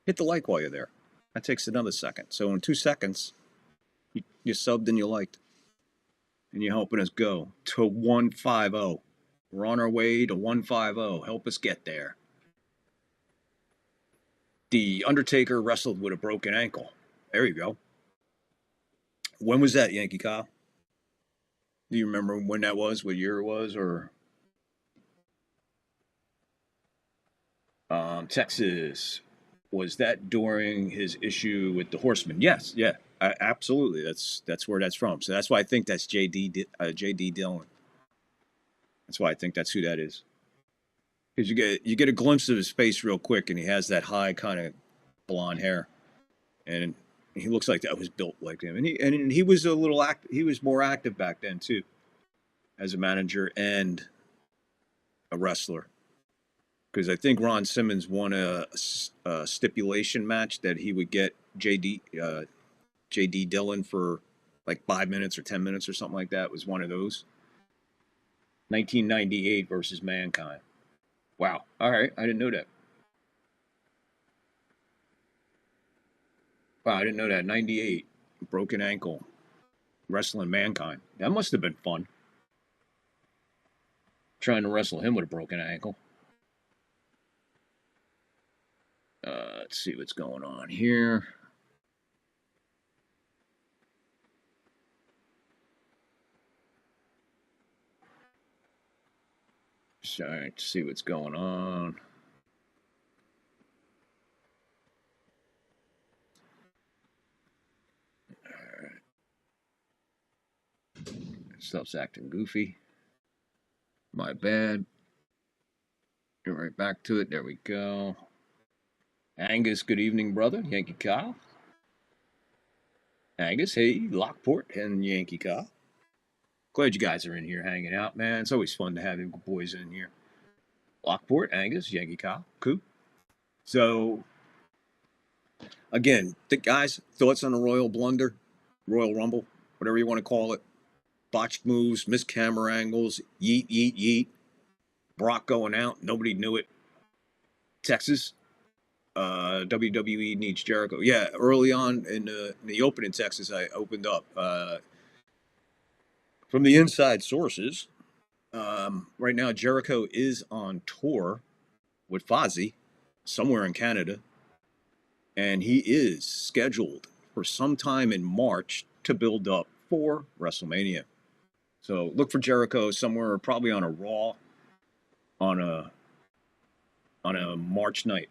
Hit the like while you're there. That takes another second. So in 2 seconds, you subbed and you liked. And you're helping us go to 150. We're on our way to 150. Help us get there. The Undertaker wrestled with a broken ankle. There you go. When was that, Yankee Kyle? Do you remember when that was? What year it was? Or Texas. Was that during his issue with the Horsemen? Yes, yeah, absolutely. That's where that's from. So that's why I think that's J.D. Dillon. That's why I think that's who that is. Because you get a glimpse of his face real quick, and he has that high kind of blonde hair, and he looks like that was built like him. And he was a little he was more active back then too, as a manager and a wrestler. Because I think Ron Simmons won a stipulation match that he would get J.D. Dillon for like 5 minutes or 10 minutes or something like that. It was one of those. 1998 versus Mankind. Wow. All right. I didn't know that. Wow, I didn't know that. 98. Broken ankle. Wrestling Mankind. That must have been fun. Trying to wrestle him with a broken ankle. Let's see what's going on here. Trying to see what's going on. Stuff's acting goofy. My bad. Get right back to it. There we go. Angus, good evening, brother. Yankee Kyle. Angus, hey, Lockport and Yankee Kyle. Glad you guys are in here hanging out, man. It's always fun to have you boys in here. Lockport, Angus, Yankee Kyle, Coop. So, again, guys, thoughts on the Royal Blunder, Royal Rumble, whatever you want to call it. Botched moves, missed camera angles, yeet, yeet, yeet. Brock going out, nobody knew it. Texas, WWE needs Jericho. Yeah, early on in the open in Texas, I opened up. From the inside sources, right now Jericho is on tour with Fozzy somewhere in Canada, and he is scheduled for sometime in March to build up for WrestleMania. So look for Jericho somewhere, probably on a Raw, on a March night.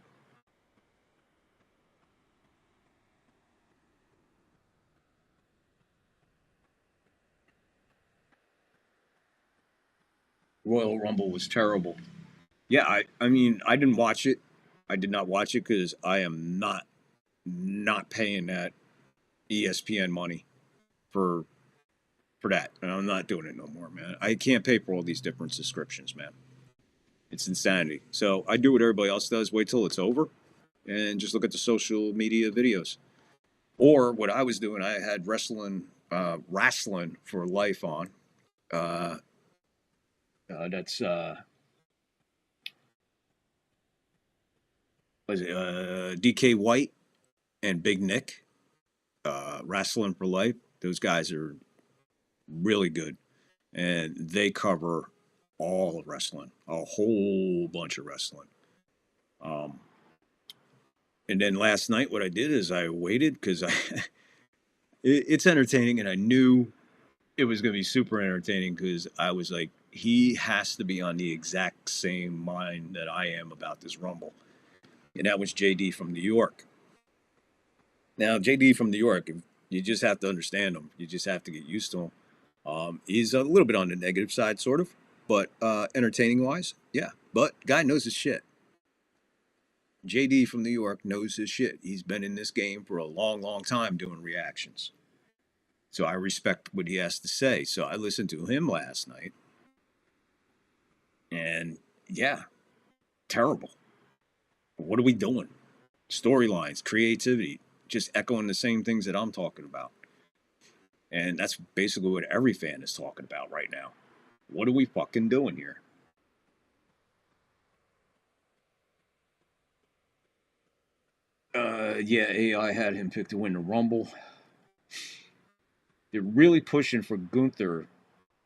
Royal Rumble was terrible. Yeah, I mean, I didn't watch it. I did not watch it because I am not paying that ESPN money for that. And I'm not doing it no more, man. I can't pay for all these different subscriptions, man. It's insanity. So I do what everybody else does, wait till it's over, and just look at the social media videos. Or what I was doing, I had Rasslin for life on. That's was it DK White and Big Nick, Rasslin for life. Those guys are really good, and they cover all of wrestling, a whole bunch of wrestling. And then last night, what I did is I waited because it's entertaining, and I knew it was going to be super entertaining because I was like, he has to be on the exact same mind that I am about this Rumble. And that was JD from New York. Now, JD from New York, you just have to understand him. You just have to get used to him. He's a little bit on the negative side, sort of, but entertaining-wise, yeah. But guy knows his shit. JD from New York knows his shit. He's been in this game for a long, long time doing reactions. So I respect what he has to say. So I listened to him last night. And, yeah, terrible. What are we doing? Storylines, creativity, just echoing the same things that I'm talking about. And that's basically what every fan is talking about right now. What are we fucking doing here? Yeah, AI had him pick to win the Rumble. They're really pushing for Gunther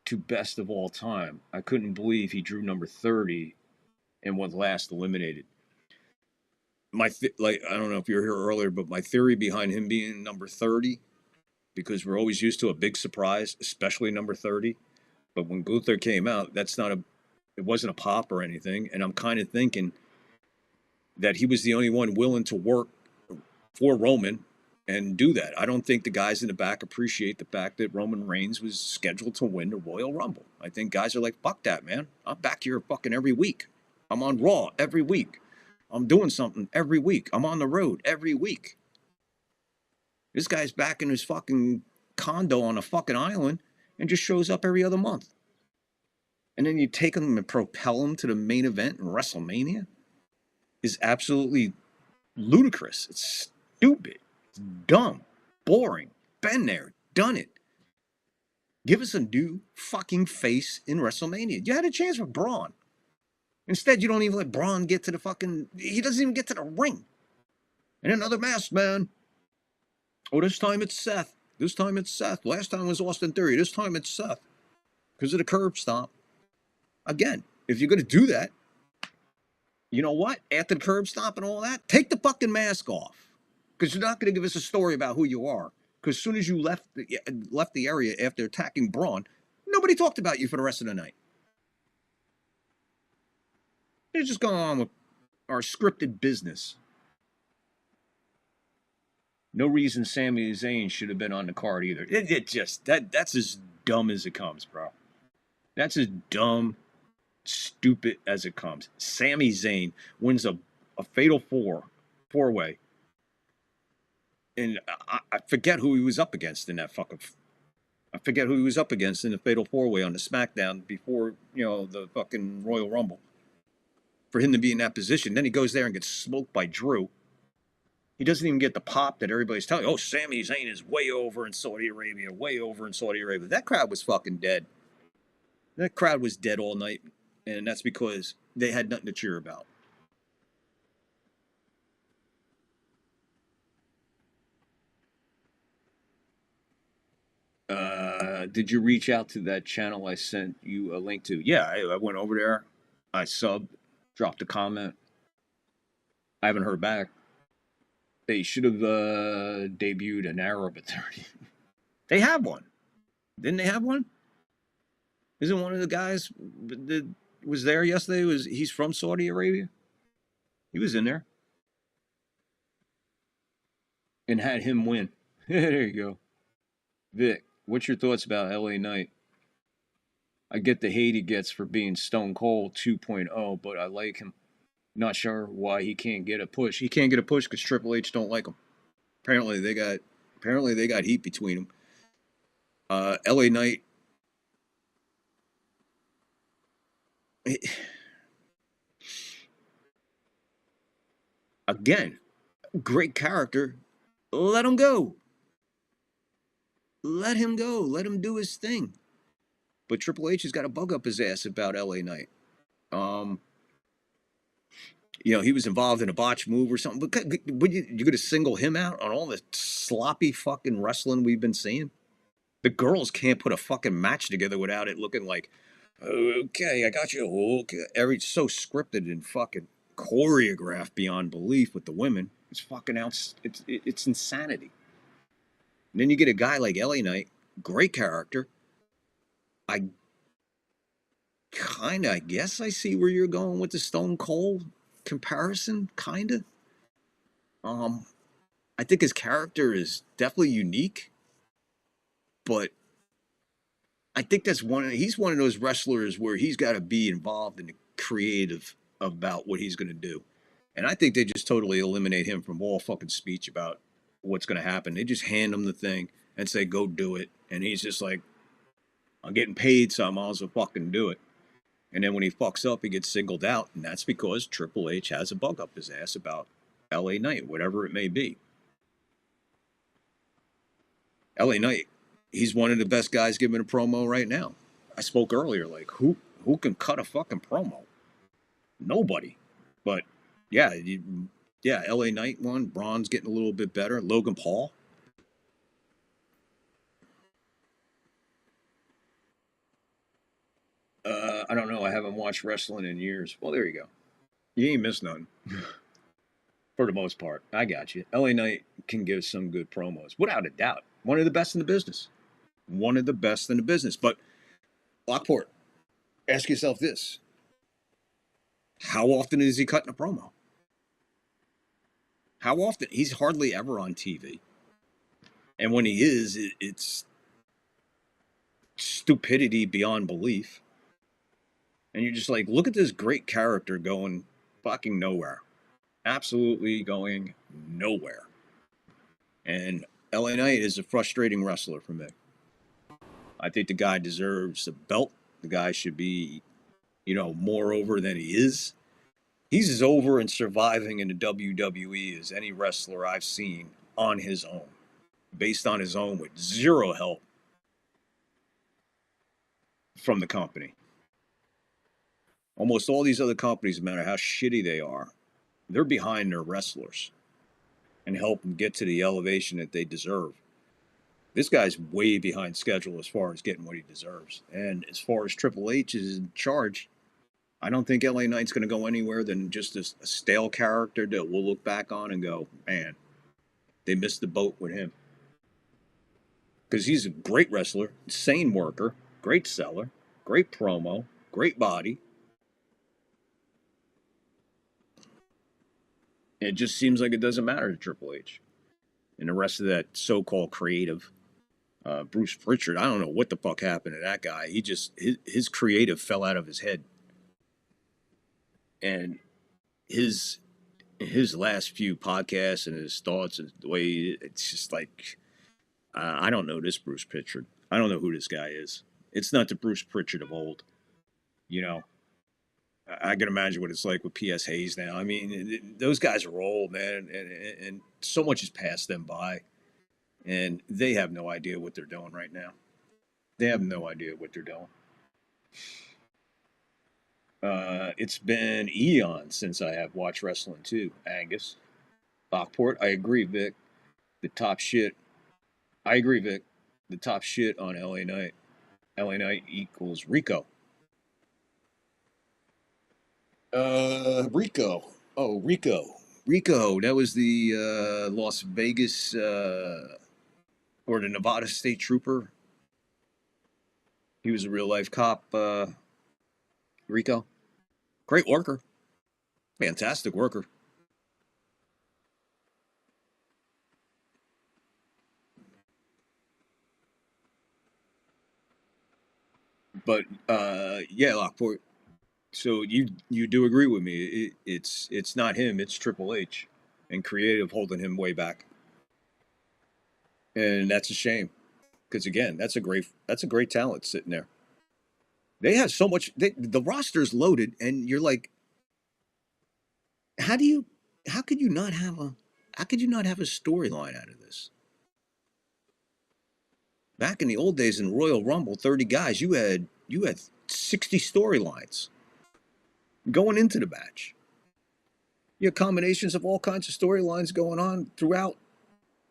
to best of all time. I couldn't believe he drew number 30 and was last eliminated. I don't know if you were here earlier, but my theory behind him being number 30, because we're always used to a big surprise, especially number 30. But when Gunther came out, it wasn't a pop or anything. And I'm kind of thinking that he was the only one willing to work for Roman and do that. I don't think the guys in the back appreciate the fact that Roman Reigns was scheduled to win the Royal Rumble. I think guys are like, fuck that, man. I'm back here fucking every week. I'm on Raw every week. I'm doing something every week. I'm on the road every week. This guy's back in his fucking condo on a fucking island and just shows up every other month. And then you take him and propel him to the main event in WrestleMania? Is absolutely ludicrous. It's stupid. It's dumb. Boring. Been there. Done it. Give us a new fucking face in WrestleMania. You had a chance with Braun. Instead, you don't even let Braun get to the fucking... He doesn't even get to the ring. And another masked man. Oh, this time it's Seth. This time it's Seth. Last time was Austin Theory. This time it's Seth. Because of the curb stomp. Again, if you're going to do that, you know what? After the curb stop and all that, take the fucking mask off. Because you're not going to give us a story about who you are. Because as soon as you left the area after attacking Braun, nobody talked about you for the rest of the night. They're just going on with our scripted business. No reason Sami Zayn should have been on the card either. That's as dumb as it comes, bro. That's as dumb, stupid as it comes. Sami Zayn wins a fatal four-way. And I forget who he was up against in that fucking... I forget who he was up against in the fatal four-way on the SmackDown before, the fucking Royal Rumble. For him to be in that position. Then he goes there and gets smoked by Drew. He doesn't even get the pop that everybody's telling. Oh, Sami Zayn is way over in Saudi Arabia. Way over in Saudi Arabia. That crowd was fucking dead. That crowd was dead all night. And that's because they had nothing to cheer about. Did you reach out to that channel I sent you a link to? Yeah, I went over there. I subbed. Dropped a comment. I haven't heard back. They should have debuted an Arab attorney. They have one. Didn't they have one? Isn't one of the guys that was there yesterday, he's from Saudi Arabia? He was in there. And had him win. There you go. Vic, what's your thoughts about LA Knight? I get the hate he gets for being Stone Cold 2.0, but I like him. Not sure why he can't get a push. He can't get a push because Triple H don't like him. Apparently they got heat between them. LA Knight. Again, great character. Let him go. Let him go. Let him do his thing. But Triple H has got a bug up his ass about LA Knight. He was involved in a botch move or something. But you're going to single him out on all the sloppy fucking wrestling we've been seeing? The girls can't put a fucking match together without it looking like, okay, I got you. Okay. So scripted and fucking choreographed beyond belief with the women. It's fucking it's insanity. And then you get a guy like LA Knight, great character. I guess I see where you're going with the Stone Cold comparison, kind of. I think his character is definitely unique, but I think he's one of those wrestlers where he's got to be involved in the creative about what he's going to do. And I think they just totally eliminate him from all fucking speech about what's going to happen. They just hand him the thing and say, go do it. And he's just like, I'm getting paid, so I might as well fucking do it. And then when he fucks up, he gets singled out. And that's because Triple H has a bug up his ass about LA Knight, whatever it may be. LA Knight, he's one of the best guys giving a promo right now. I spoke earlier, like, who can cut a fucking promo? Nobody. But, yeah, LA Knight won. Braun's getting a little bit better. Logan Paul. I don't know. I haven't watched wrestling in years. Well, there you go. You ain't missed none. For the most part. I got you. LA Knight can give some good promos. Without a doubt. One of the best in the business. One of the best in the business. But, Lockport, ask yourself this. How often is he cutting a promo? How often? He's hardly ever on TV. And when he is, it's stupidity beyond belief. And you're just like, look at this great character going fucking nowhere. Absolutely going nowhere. And LA Knight is a frustrating wrestler for me. I think the guy deserves a belt. The guy should be, more over than he is. He's as over and surviving in the WWE as any wrestler I've seen on his own. Based on his own with zero help from the company. Almost all these other companies, no matter how shitty they are, they're behind their wrestlers and help them get to the elevation that they deserve. This guy's way behind schedule as far as getting what he deserves. And as far as Triple H is in charge, I don't think LA Knight's going to go anywhere than just a stale character that we'll look back on and go, man, they missed the boat with him. Because he's a great wrestler, insane worker, great seller, great promo, great body. It just seems like it doesn't matter to Triple H. And the rest of that so-called creative, Bruce Pritchard, I don't know what the fuck happened to that guy. He just, his creative fell out of his head. And his last few podcasts and his thoughts and the way, it's just like, I don't know this Bruce Pritchard. I don't know who this guy is. It's not the Bruce Pritchard of old. You know, I can imagine what it's like with P.S. Hayes now. I mean, those guys are old, man, and so much has passed them by. And they have no idea what they're doing right now. They have no idea what they're doing. It's been eons since I have watched wrestling too, Angus. Lockport, I agree, Vic. The top shit. I agree, Vic. The top shit on LA Knight. LA Knight equals Rico. Rico. Oh, Rico. Rico. That was the Las Vegas or the Nevada State Trooper. He was a real life cop. Rico. Great worker. Fantastic worker. But yeah, Lockport. So you do agree with me? It's not him. It's Triple H, and creative holding him way back, and that's a shame. Because again, that's a great talent sitting there. They have so much. The roster's loaded, and you're like, how could you not have a storyline out of this? Back in the old days in Royal Rumble, 30 guys, you had 60 storylines going into the match. You had combinations of all kinds of storylines going on throughout,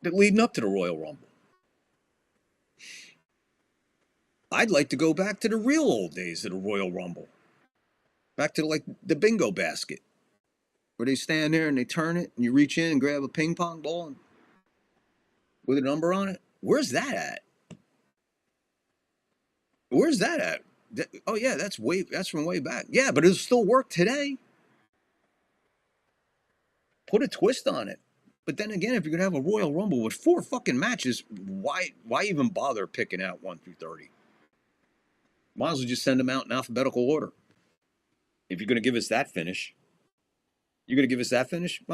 leading up to the Royal Rumble. I'd like to go back to the real old days of the Royal Rumble. Back to like the bingo basket, where they stand there and they turn it, and you reach in and grab a ping pong ball with a number on it. Where's that at? Where's that at? Oh yeah, that's from way back. Yeah, but it'll still work today. Put a twist on it. But then again, if you're gonna have a Royal Rumble with 4 fucking matches, why even bother picking out 1 through 30? Might as well just send them out in alphabetical order. If you're gonna give us that finish, might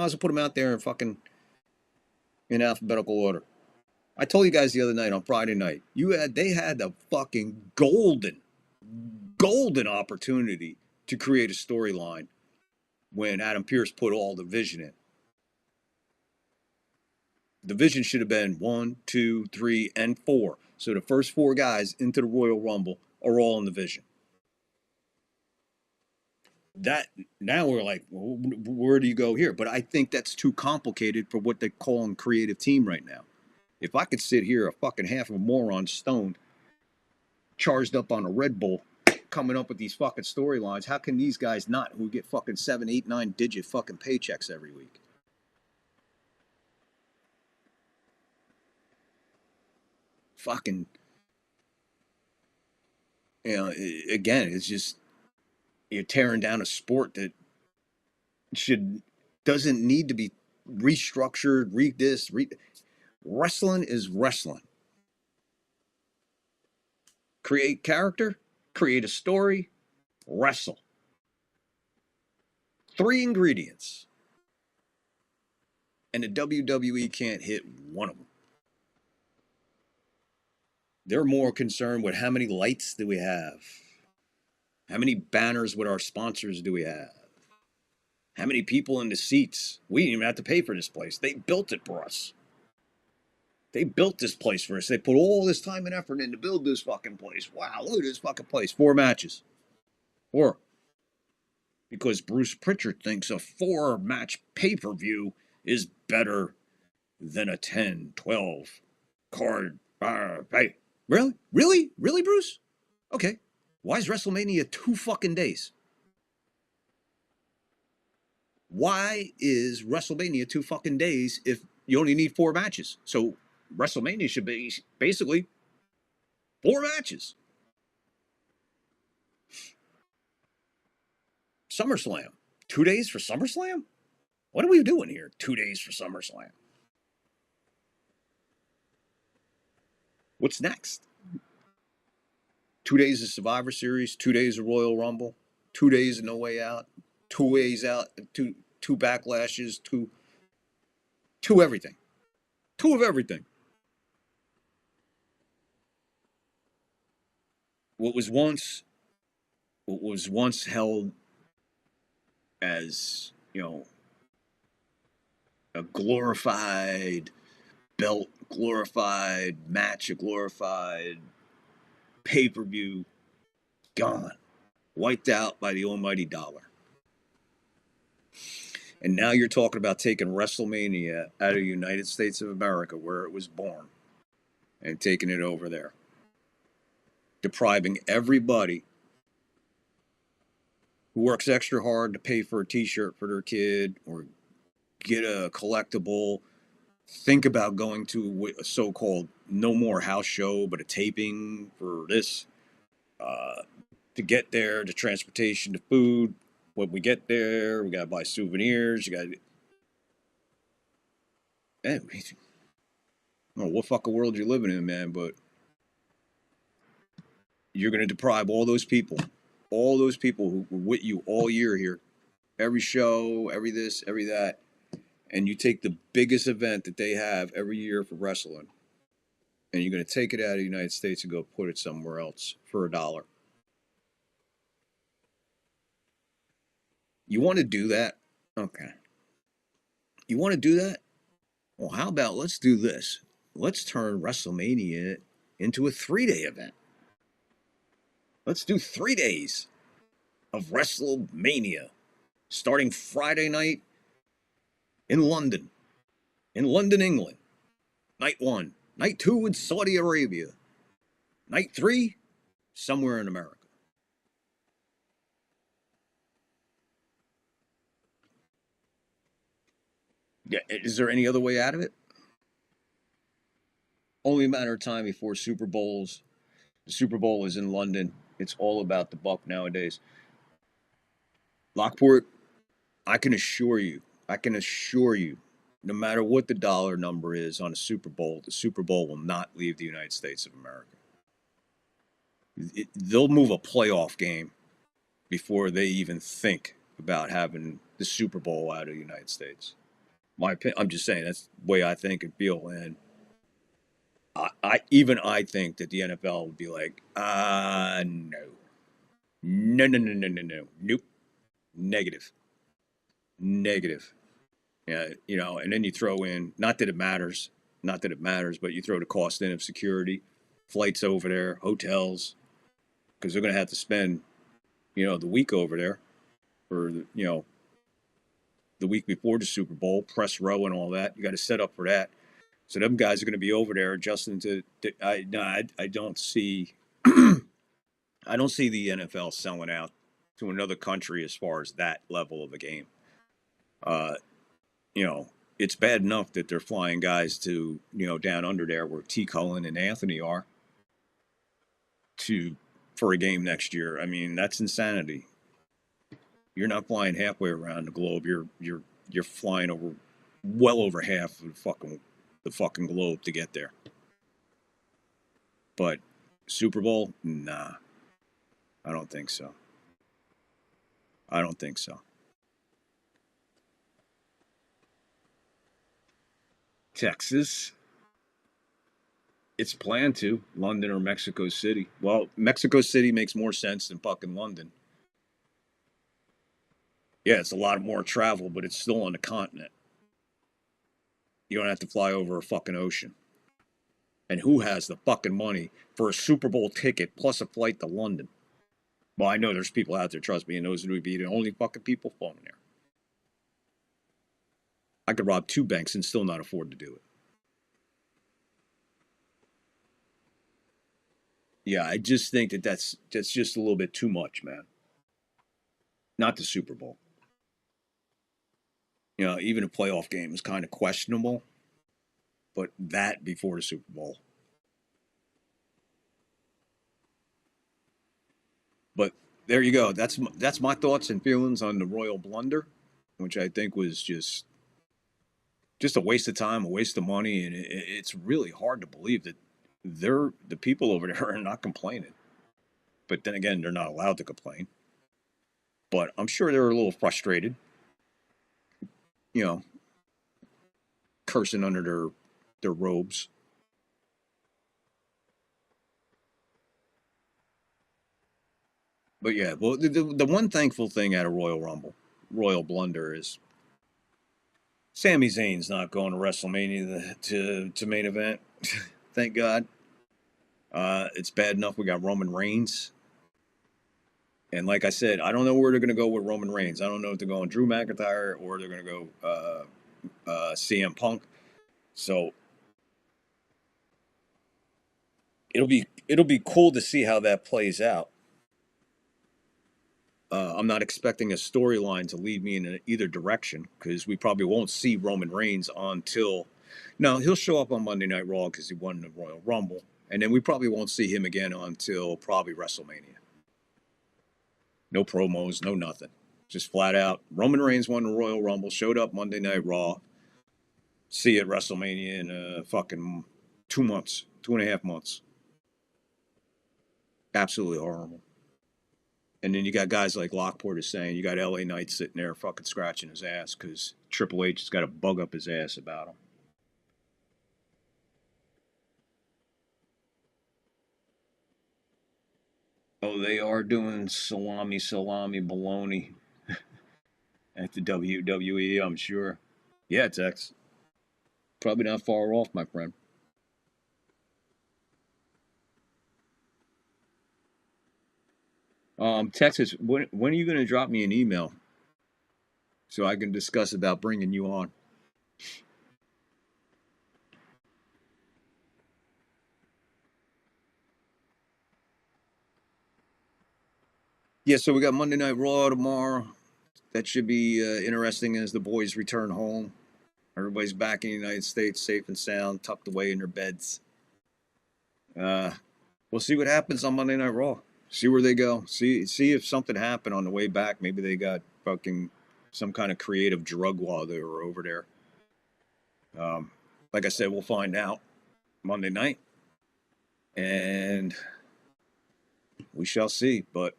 as well put them out there in alphabetical order. I told you guys the other night on Friday night, they had the fucking golden opportunity to create a storyline when Adam Pearce put all the vision in. The vision should have been 1, 2, 3, and 4. So the first 4 guys into the Royal Rumble are all in the vision. That now we're like, well, where do you go here? But I think that's too complicated for what they call a creative team right now. If I could sit here a fucking half of a moron stoned, charged up on a Red Bull, coming up with these fucking storylines, how can these guys not, who get fucking 7, 8, 9 digit fucking paychecks every week? Fucking, again, it's just, you're tearing down a sport that doesn't need to be restructured, wrestling is wrestling. Create character, create a story, wrestle. 3 ingredients. And the WWE can't hit one of them. They're more concerned with how many lights do we have? How many banners with our sponsors do we have? How many people in the seats? We didn't even have to pay for this place. They built it for us. They built this place for us. They put all this time and effort in to build this fucking place. Wow, look at this fucking place. 4 matches. 4. Because Bruce Pritchard thinks a 4-match pay-per-view is better than a 10, 12 card. Hey, really? Really? Really, Bruce? Okay. Why is WrestleMania 2 fucking days? Why is WrestleMania 2 fucking days if you only need 4 matches? So WrestleMania should be basically 4 matches. SummerSlam. 2 days for SummerSlam? What are we doing here? 2 days for SummerSlam. What's next? 2 days of Survivor Series, 2 days of Royal Rumble, 2 days of No Way Out, 2 ways out, two backlashes, two everything. 2 of everything. What was once held as, a glorified belt, glorified match, a glorified pay-per-view, gone. Wiped out by the almighty dollar. And now you're talking about taking WrestleMania out of the United States of America, where it was born, and taking it over there. Depriving everybody who works extra hard to pay for a t-shirt for their kid or get a collectible, think about going to a so-called no more house show, but a taping for this, to get there, the transportation, the food. When we get there, we got to buy souvenirs. You got to... I don't know what fucking world you're living in, man, but you're going to deprive all those people who were with you all year here, every show, every this, every that, and you take the biggest event that they have every year for wrestling, and you're going to take it out of the United States and go put it somewhere else for $1. You want to do that? Okay. You want to do that? Well, how about let's do this? Let's turn WrestleMania into a 3-day event. Let's do 3 days of WrestleMania, starting Friday night in London, England. Night 1. Night 2 in Saudi Arabia. Night 3, somewhere in America. Yeah, is there any other way out of it? Only a matter of time before Super Bowls. The Super Bowl is in London. It's all about the buck nowadays. Lockport, I can assure you, no matter what the dollar number is on a Super Bowl, the Super Bowl will not leave the United States of America. They'll move a playoff game before they even think about having the Super Bowl out of the United States. My opinion, I'm just saying, that's the way I think and feel. And I think that the NFL would be like, no. Nope. Negative. Yeah, and then you throw in, not that it matters, but you throw the cost in of security, flights over there, hotels, because they're going to have to spend, the week over there, or, the week before the Super Bowl, press row and all that. You got to set up for that. So them guys are going to be over there adjusting to. I don't see. I don't see the NFL selling out to another country as far as that level of a game. It's bad enough that they're flying guys to down under there where T. Cullen and Anthony are for a game next year. I mean, that's insanity. You're not flying halfway around the globe. You're flying over well over half of the fucking globe to get there. But Super Bowl, nah, I don't think so. Texas, it's planned to. London or Mexico City. Well, Mexico City makes more sense than fucking London. Yeah, it's a lot more travel, but it's still on the continent. You don't have to fly over a fucking ocean. And who has the fucking money for a Super Bowl ticket plus a flight to London? Well, I know there's people out there, trust me, and those would be the only fucking people flying there. I could rob 2 banks and still not afford to do it. Yeah, I just think that's just a little bit too much, man. Not the Super Bowl. You know, even a playoff game is kind of questionable, but that before the Super Bowl. But there you go. That's my thoughts and feelings on the royal blunder, which I think was just a waste of time, a waste of money, and it's really hard to believe that the people over there are not complaining. But then again, they're not allowed to complain. But I'm sure they're a little frustrated, you know, cursing under their robes. But yeah, well, the one thankful thing out of Royal Rumble, Royal Blunder, is Sami Zayn's not going to WrestleMania to main event. Thank God. It's bad enough we got Roman Reigns. And like I said, I don't know where they're going to go with Roman Reigns. I don't know if they're going Drew McIntyre or they're going to go CM Punk. So it'll be cool to see how that plays out. I'm not expecting a storyline to lead me in either direction because we probably won't see Roman Reigns until. No, he'll show up on Monday Night Raw because he won the Royal Rumble. And then we probably won't see him again until probably WrestleMania. No promos, no nothing. Just flat out. Roman Reigns won the Royal Rumble, showed up Monday Night Raw. See you at WrestleMania in fucking 2 months, 2.5 months. Absolutely horrible. And then you got guys like Lockport is saying, you got LA Knight sitting there fucking scratching his ass because Triple H has got a bug up his ass about him. Oh, they are doing salami baloney at the WWE, I'm sure. Yeah, Tex. Probably not far off, my friend. Texas, when are you going to drop me an email so I can discuss about bringing you on? Yeah, so we got Monday Night Raw tomorrow. That should be interesting as the boys return home. Everybody's back in the United States, safe and sound, tucked away in their beds. We'll see what happens on Monday Night Raw. See where they go. See if something happened on the way back. Maybe they got fucking some kind of creative drug while they were over there. Like I said, we'll find out Monday night, and we shall see. But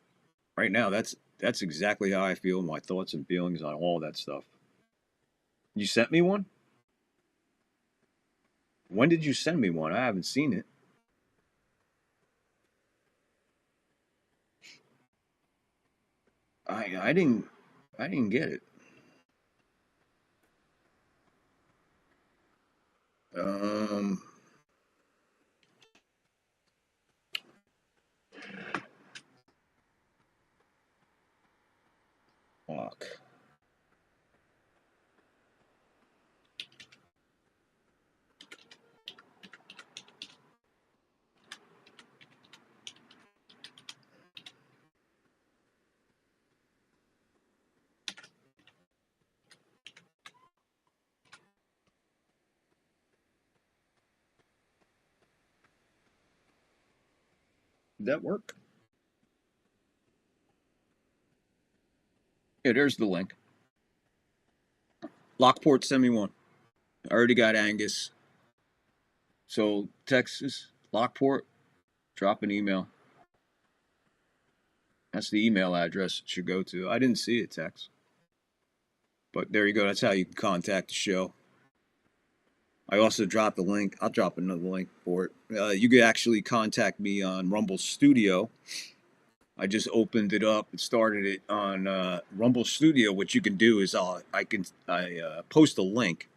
right now, that's exactly how I feel. My thoughts and feelings on all that stuff. You sent me one? When did you send me one? I haven't seen it. I didn't get it. Fuck. Did that work? Yeah, there's the link. Lockport, send me one. I already got Angus. So, Texas, Lockport, drop an email. That's the email address it should go to. I didn't see it, Tex. But there you go. That's how you can contact the show. I also dropped a link. I'll drop another link for it. You could actually contact me on Rumble Studio. I just opened it up and started it on Rumble Studio. What you can do is I post a link.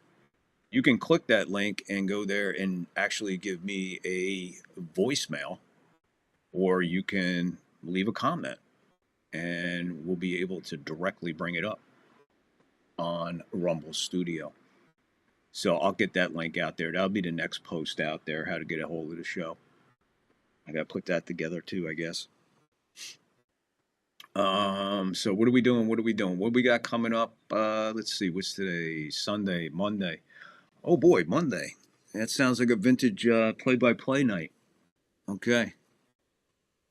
You can click that link and go there and actually give me a voicemail, or you can leave a comment, and we'll be able to directly bring it up on Rumble Studio. So I'll get that link out there. That'll be the next post out there, how to get a hold of the show. I got to put that together too, I guess. So what are we doing? What are we doing? What we got coming up? Let's see. What's today? Sunday, Monday. Oh boy, Monday. That sounds like a vintage play-by-play night. Okay.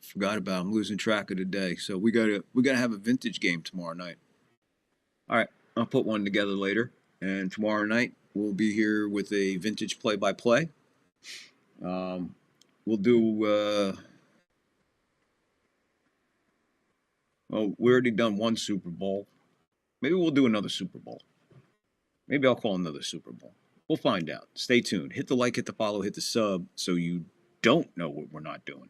Forgot about it. I'm losing track of the day. So we gotta have a vintage game tomorrow night. All right, I'll put one together later. And tomorrow night we'll be here with a vintage play-by-play. We'll do. Well, we already done one Super Bowl. Maybe we'll do another Super Bowl. Maybe I'll call another Super Bowl. We'll find out. Stay tuned. Hit the like, hit the follow, hit the sub so you don't know what we're not doing.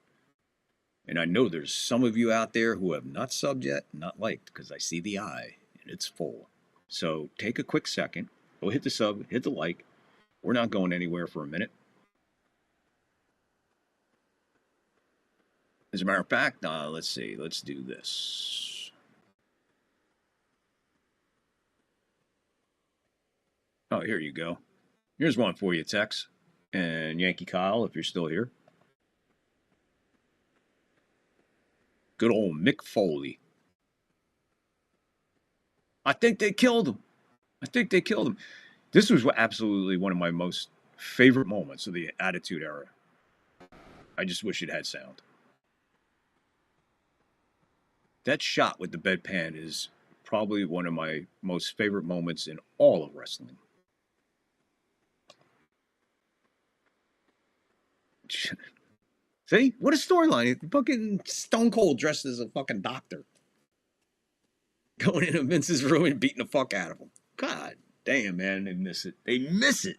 And I know there's some of you out there who have not subbed yet, not liked, because I see the eye and it's full. So take a quick second. Go hit the sub, hit the like. We're not going anywhere for a minute. As a matter of fact, let's see. Let's do this. Oh, here you go. Here's one for you, Tex. And Yankee Kyle, if you're still here. Good old Mick Foley. I think they killed him. This was absolutely one of my most favorite moments of the Attitude Era. I just wish it had sound. That shot with the bedpan is probably one of my most favorite moments in all of wrestling. See? What a storyline. Fucking Stone Cold dressed as a fucking doctor. Going into Vince's room and beating the fuck out of him. God damn, man. They miss it. They miss it.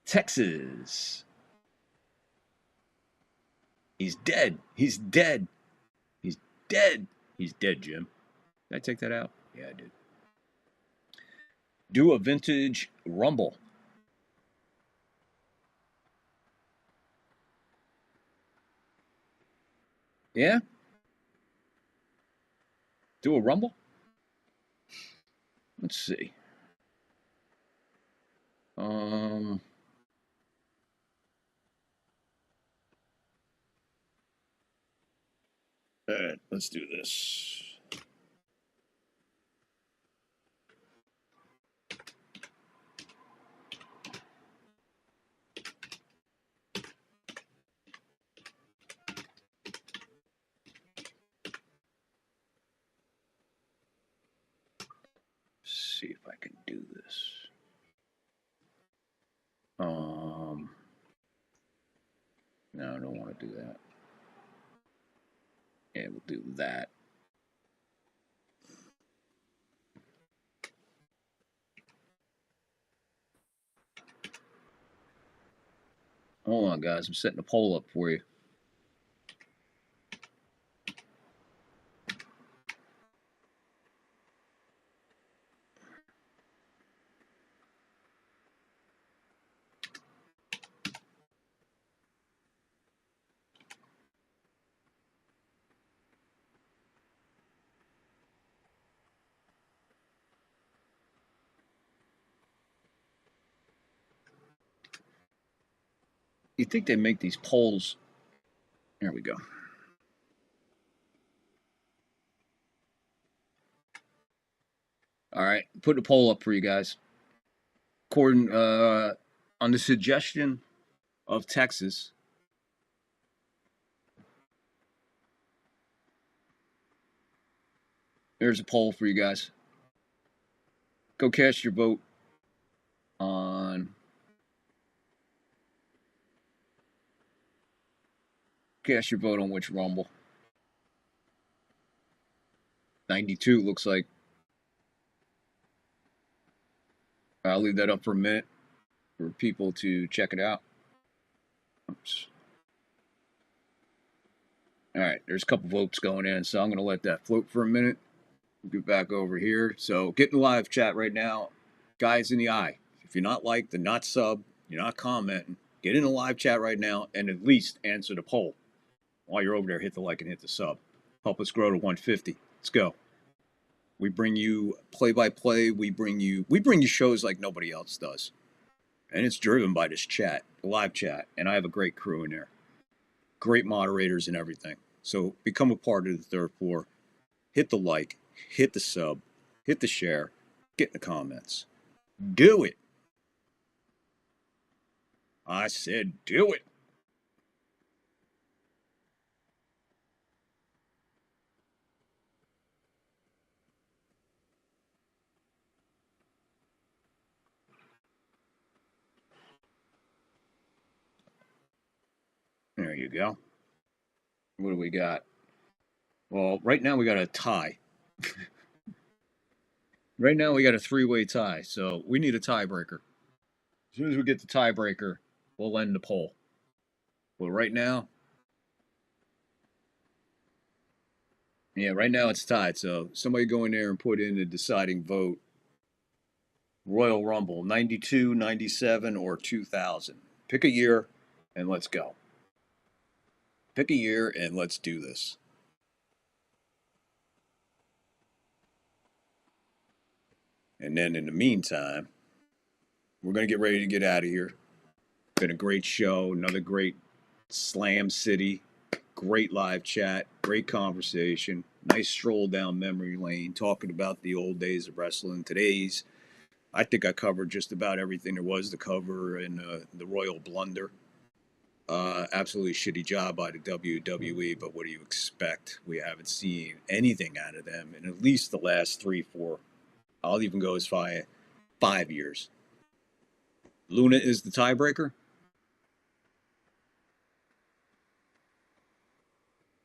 Texas. He's dead. He's dead. He's dead. He's dead, Jim. Did I take that out? Yeah, I did. Do a vintage Rumble. Yeah? Do a Rumble? Let's see. All right, let's do this. See if I can do this. No, I don't want to do that. Yeah, we'll do that. Hold on, guys. I'm setting a poll up for you. You think they make these polls? There we go. All right, put a poll up for you guys. According on the suggestion of Texas, there's a poll for you guys. Go cast your vote on. Cast your vote on which Rumble. 92 looks like. I'll leave that up for a minute for people to check it out. Oops. All right, there's a couple votes going in, so I'm going to let that float for a minute. Get back over here. So get in the live chat right now. Guys in the eye. If you're not liked and not sub, you're not commenting, get in the live chat right now and at least answer the poll. While you're over there, hit the like and hit the sub. Help us grow to 150. Let's go. We bring you play-by-play. We bring you shows like nobody else does. And it's driven by this chat, the live chat. And I have a great crew in there. Great moderators and everything. So become a part of the third floor. Hit the like, hit the sub, hit the share, get in the comments. Do it. I said do it. There you go. What do we got? Well, right now we got a tie. Right now we got a three-way tie, so we need a tiebreaker. As soon as we get the tiebreaker, we'll end the poll. But right now, yeah, right now it's tied. So somebody go in there and put in the deciding vote. Royal Rumble, 92, 97, or 2000. Pick a year and let's go. Pick a year and let's do this. And then in the meantime, we're going to get ready to get out of here. Been a great show, another great Slam City, great live chat, great conversation, nice stroll down memory lane, talking about the old days of wrestling. Today's, I think I covered just about everything there was to cover in the Royal Blunder. Absolutely shitty job by the WWE, but what do you expect? We haven't seen anything out of them in at least the last 3, 4, I'll even go as far as 5 years. Luna is the tiebreaker?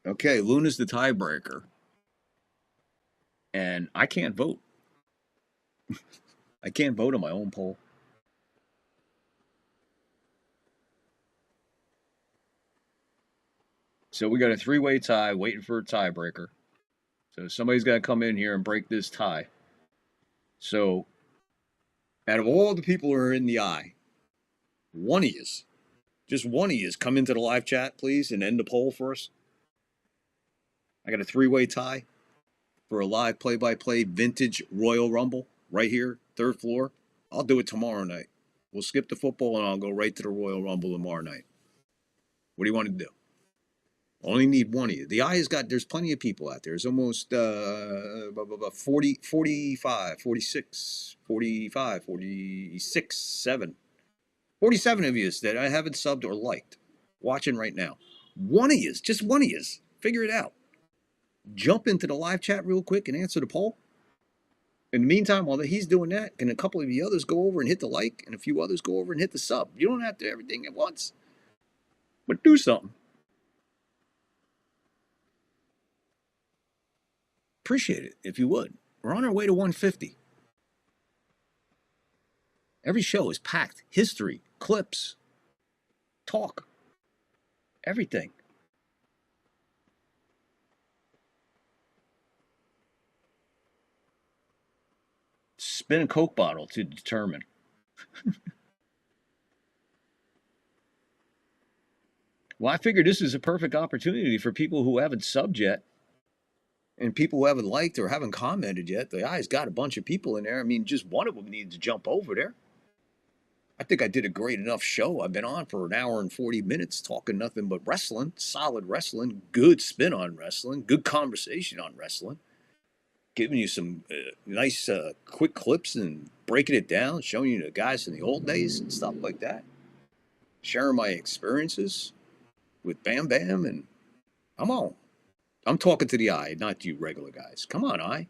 Okay, Luna's the tiebreaker. And I can't vote. I can't vote on my own poll. So we got a three-way tie waiting for a tiebreaker. So somebody's got to come in here and break this tie. So out of all the people who are in the eye, one of yous, just one of yous, come into the live chat, please, and end the poll for us. I got a three-way tie for a live play-by-play vintage Royal Rumble right here, third floor. I'll do it tomorrow night. We'll skip the football and I'll go right to the Royal Rumble tomorrow night. What do you want to do? Only need one of you. The eye has got, there's plenty of people out there. There's almost 40, 45, 46, 45, 46, 7. 47 of you that I haven't subbed or liked. Watching right now. One of you, just one of you. Figure it out. Jump into the live chat real quick and answer the poll. In the meantime, while he's doing that, can a couple of you others go over and hit the like, and a few others go over and hit the sub. You don't have to do everything at once. But do something. Appreciate it if you would. We're on our way to 150. Every show is packed. History, clips, talk, everything. Spin a Coke bottle to determine. Well, I figured this is a perfect opportunity for people who haven't subbed yet and people who haven't liked or haven't commented yet. The eye's got a bunch of people in there. I mean, just one of them needs to jump over there. I think I did a great enough show. I've been on for an hour and 40 minutes talking nothing but wrestling, solid wrestling, good spin on wrestling, good conversation on wrestling, giving you some nice quick clips and breaking it down, showing you the guys in the old days and stuff like that, sharing my experiences with Bam Bam, and I'm on. I'm talking to the eye, not you regular guys. Come on, eye.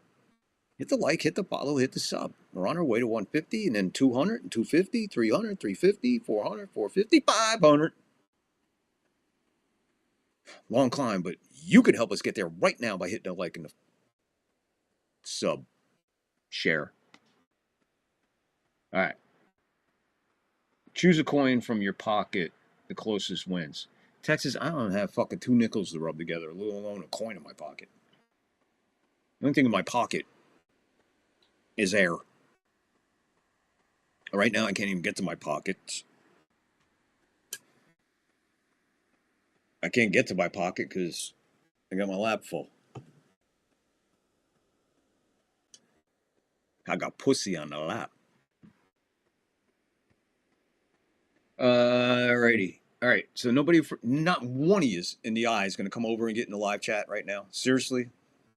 Hit the like, hit the follow, hit the sub. We're on our way to 150 and then 200 and 250, 300, 350, 400, 450, 500. Long climb, but you can help us get there right now by hitting the like and the sub. Share. All right. Choose a coin from your pocket. The closest wins. Texas, I don't have fucking 2 nickels to rub together, let alone a coin in my pocket. The only thing in my pocket is air. Right now, I can't even get to my pockets. I can't get to my pocket because I got my lap full. I got pussy on the lap. Alrighty. All right, so nobody, not one of you in the eye is going to come over and get in the live chat right now. Seriously,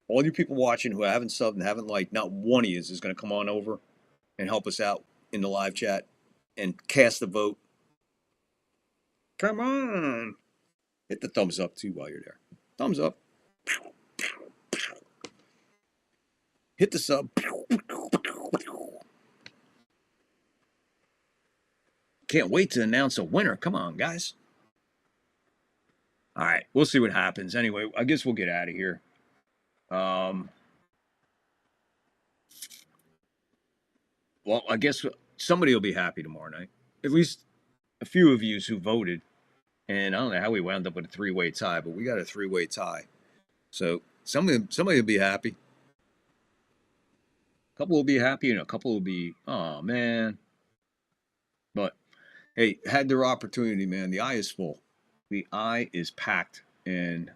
all you people watching who haven't subbed and haven't liked, not one of you is going to come on over and help us out in the live chat and cast a vote. Come on. Hit the thumbs up, too, while you're there. Thumbs up. Hit the sub. Can't wait to announce a winner. Come on, guys. All right, we'll see what happens. Anyway, I guess we'll get out of here. Well, I guess somebody will be happy tomorrow night. At least a few of you who voted. And I don't know how we wound up with a three-way tie, but we got a three-way tie. So somebody will be happy. A couple will be happy, and a couple will be, oh, man. But, hey, had their opportunity, man. The eye is full. The eye is packed, and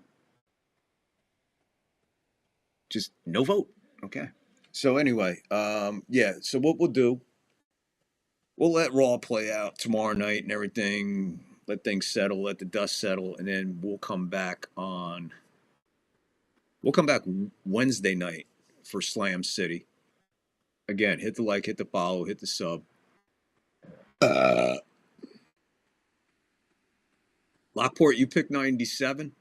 just no vote. Okay. So anyway, yeah, so what we'll do, we'll let Raw play out tomorrow night and everything. Let things settle, let the dust settle, and then we'll come back Wednesday night for Slam City. Again, hit the like, hit the follow, hit the sub. Lockport, you picked 97.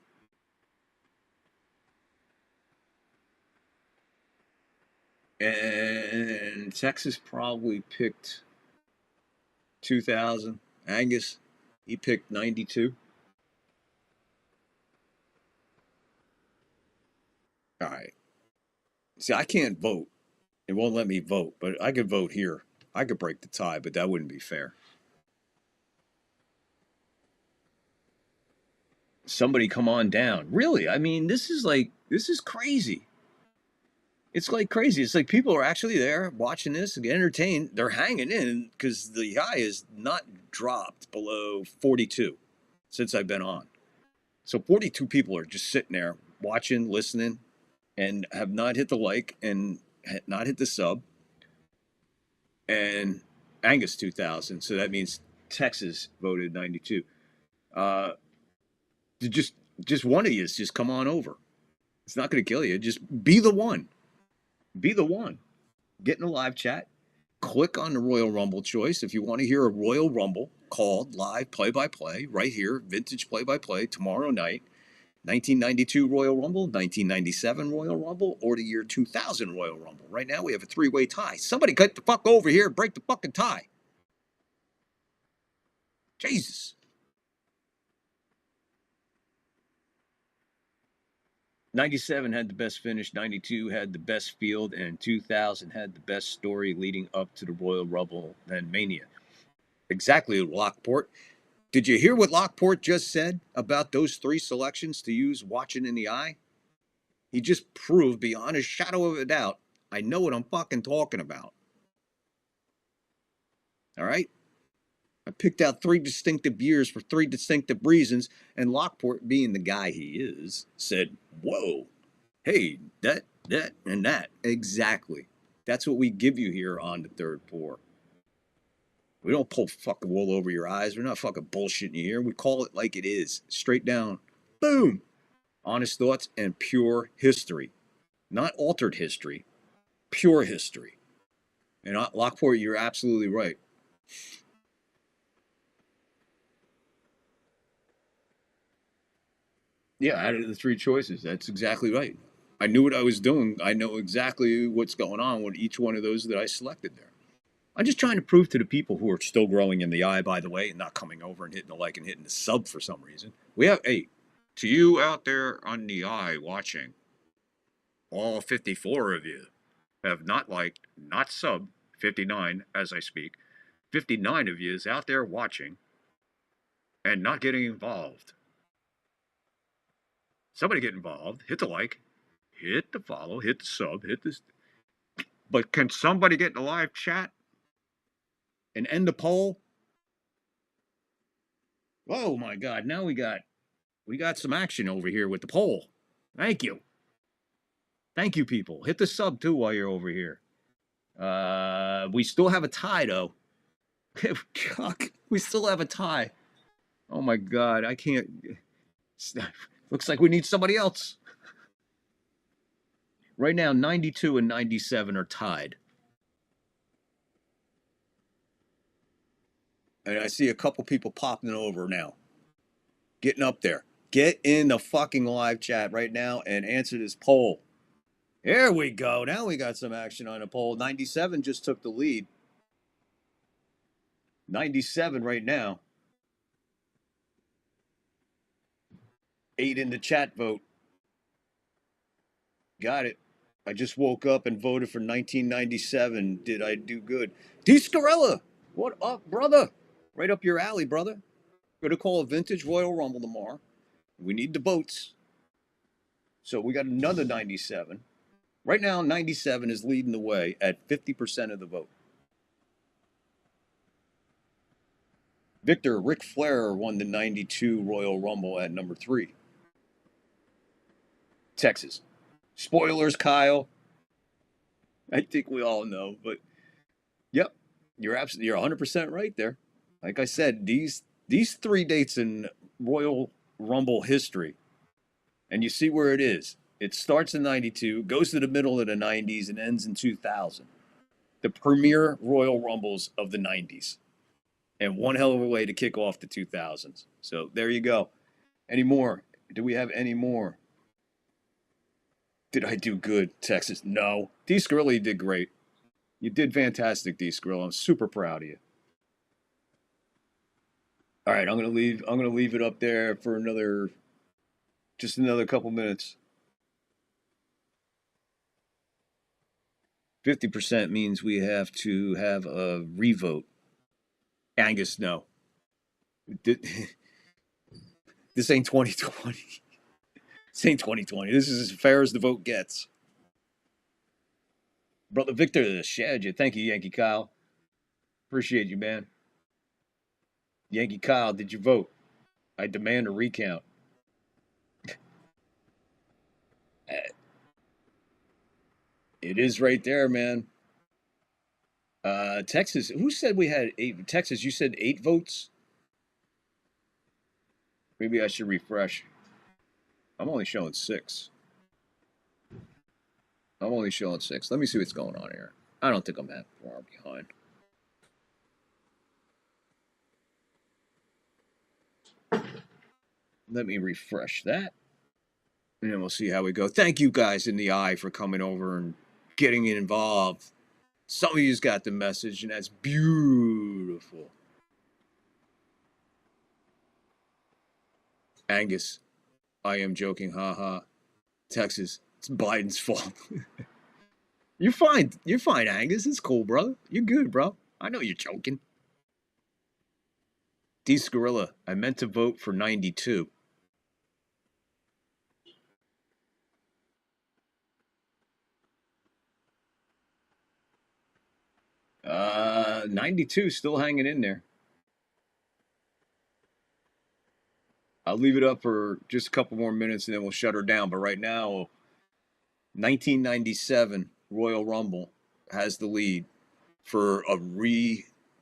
And Texas probably picked 2000. Angus, he picked 92. All right. See, I can't vote. It won't let me vote, but I could vote here. I could break the tie, but that wouldn't be fair. Somebody come on down. Really? I mean, this is crazy. It's like crazy. It's like people are actually there watching this and get entertained. They're hanging in because the high is not dropped below 42 since I've been on. So 42 people are just sitting there watching, listening, and have not hit the like and not hit the sub. And Angus 2000. So that means Texas voted 92. Just one of you just come on over. It's not going to kill you. Just be the one. Be the one. Get in a live chat. Click on the Royal Rumble choice. If you want to hear a Royal Rumble called live play-by-play right here, vintage play-by-play tomorrow night, 1992 Royal Rumble, 1997 Royal Rumble, or the year 2000 Royal Rumble. Right now we have a three-way tie. Somebody get the fuck over here and break the fucking tie. Jesus. 97 had the best finish, 92 had the best field, and 2000 had the best story leading up to the Royal Rumble and Mania. Exactly, Lockport. Did you hear what Lockport just said about those three selections to use watching in the eye? He just proved beyond a shadow of a doubt, I know what I'm fucking talking about. All right? I picked out three distinctive years for three distinctive reasons, and Lockport, being the guy he is, said, whoa, hey, that, and that. Exactly. That's what we give you here on the third floor. We don't pull fucking wool over your eyes. We're not fucking bullshitting you here. We call it like it is. Straight down. Boom. Honest thoughts and pure history. Not altered history. Pure history. And Lockport, you're absolutely right. Yeah, out of the three choices. That's exactly right. I knew what I was doing. I know exactly what's going on with each one of those that I selected there. I'm just trying to prove to the people who are still growing in the eye, by the way, and not coming over and hitting the like and hitting the sub for some reason. We have, hey, to you out there on the eye watching, all 54 of you have not liked, not sub, 59 as I speak. 59 of you is out there watching and not getting involved. Somebody get involved. Hit the like. Hit the follow. Hit the sub. Hit this. But can somebody get in the live chat and end the poll? Oh my God! Now we got some action over here with the poll. Thank you. Thank you, people. Hit the sub too while you're over here. We still have a tie though. We still have a tie. Oh my God, I can't. Looks like we need somebody else. Right now, 92 and 97 are tied. And I see a couple people popping over now. Getting up there. Get in the fucking live chat right now and answer this poll. There we go. Now we got some action on a poll. 97 just took the lead. 97 right now. 8 in the chat vote. Got it. I just woke up and voted for 1997. Did I do good? D. Scarella, what up, brother? Right up your alley, brother. Gonna call a vintage Royal Rumble tomorrow. We need the votes. So we got another 97. Right now, 97 is leading the way at 50% of the vote. Victor, Ric Flair won the 92 Royal Rumble at number 3. Texas. Spoilers, Kyle. I think we all know, but yep, you're 100% right there. Like I said, these 3 dates in Royal Rumble history, and you see where it is. It starts in 92, goes to the middle of the 90s, and ends in 2000. The premier Royal Rumbles of the 90s. And one hell of a way to kick off the 2000s. So there you go. Any more? Do we have any more? Did I do good, Texas? No. D. Skrilla, you did great. You did fantastic, D. Skrilla. I'm super proud of you. All right, I'm gonna leave it up there for another couple minutes. 50% means we have to have a revote. Angus, no. This ain't 2020. This ain't 2020. This is as fair as the vote gets. Brother Victor, shared you. Thank you, Yankee Kyle. Appreciate you, man. Yankee Kyle, did you vote? I demand a recount. It is right there, man. Texas, who said we had 8? Texas, you said 8 votes? Maybe I should refresh. I'm only showing 6. Let me see what's going on here. I don't think I'm that far behind. Let me refresh that. And then we'll see how we go. Thank you guys in the eye for coming over and getting involved. Some of you's got the message, and that's beautiful. Angus, I am joking, haha. Texas, it's Biden's fault. You're fine, Angus. It's cool, brother. You're good, bro. I know you're joking. D. Scarilla, I meant to vote for 92. Uh, 92 still hanging in there. I'll leave it up for just a couple more minutes and then we'll shut her down. But right now, 1997 Royal Rumble has the lead for a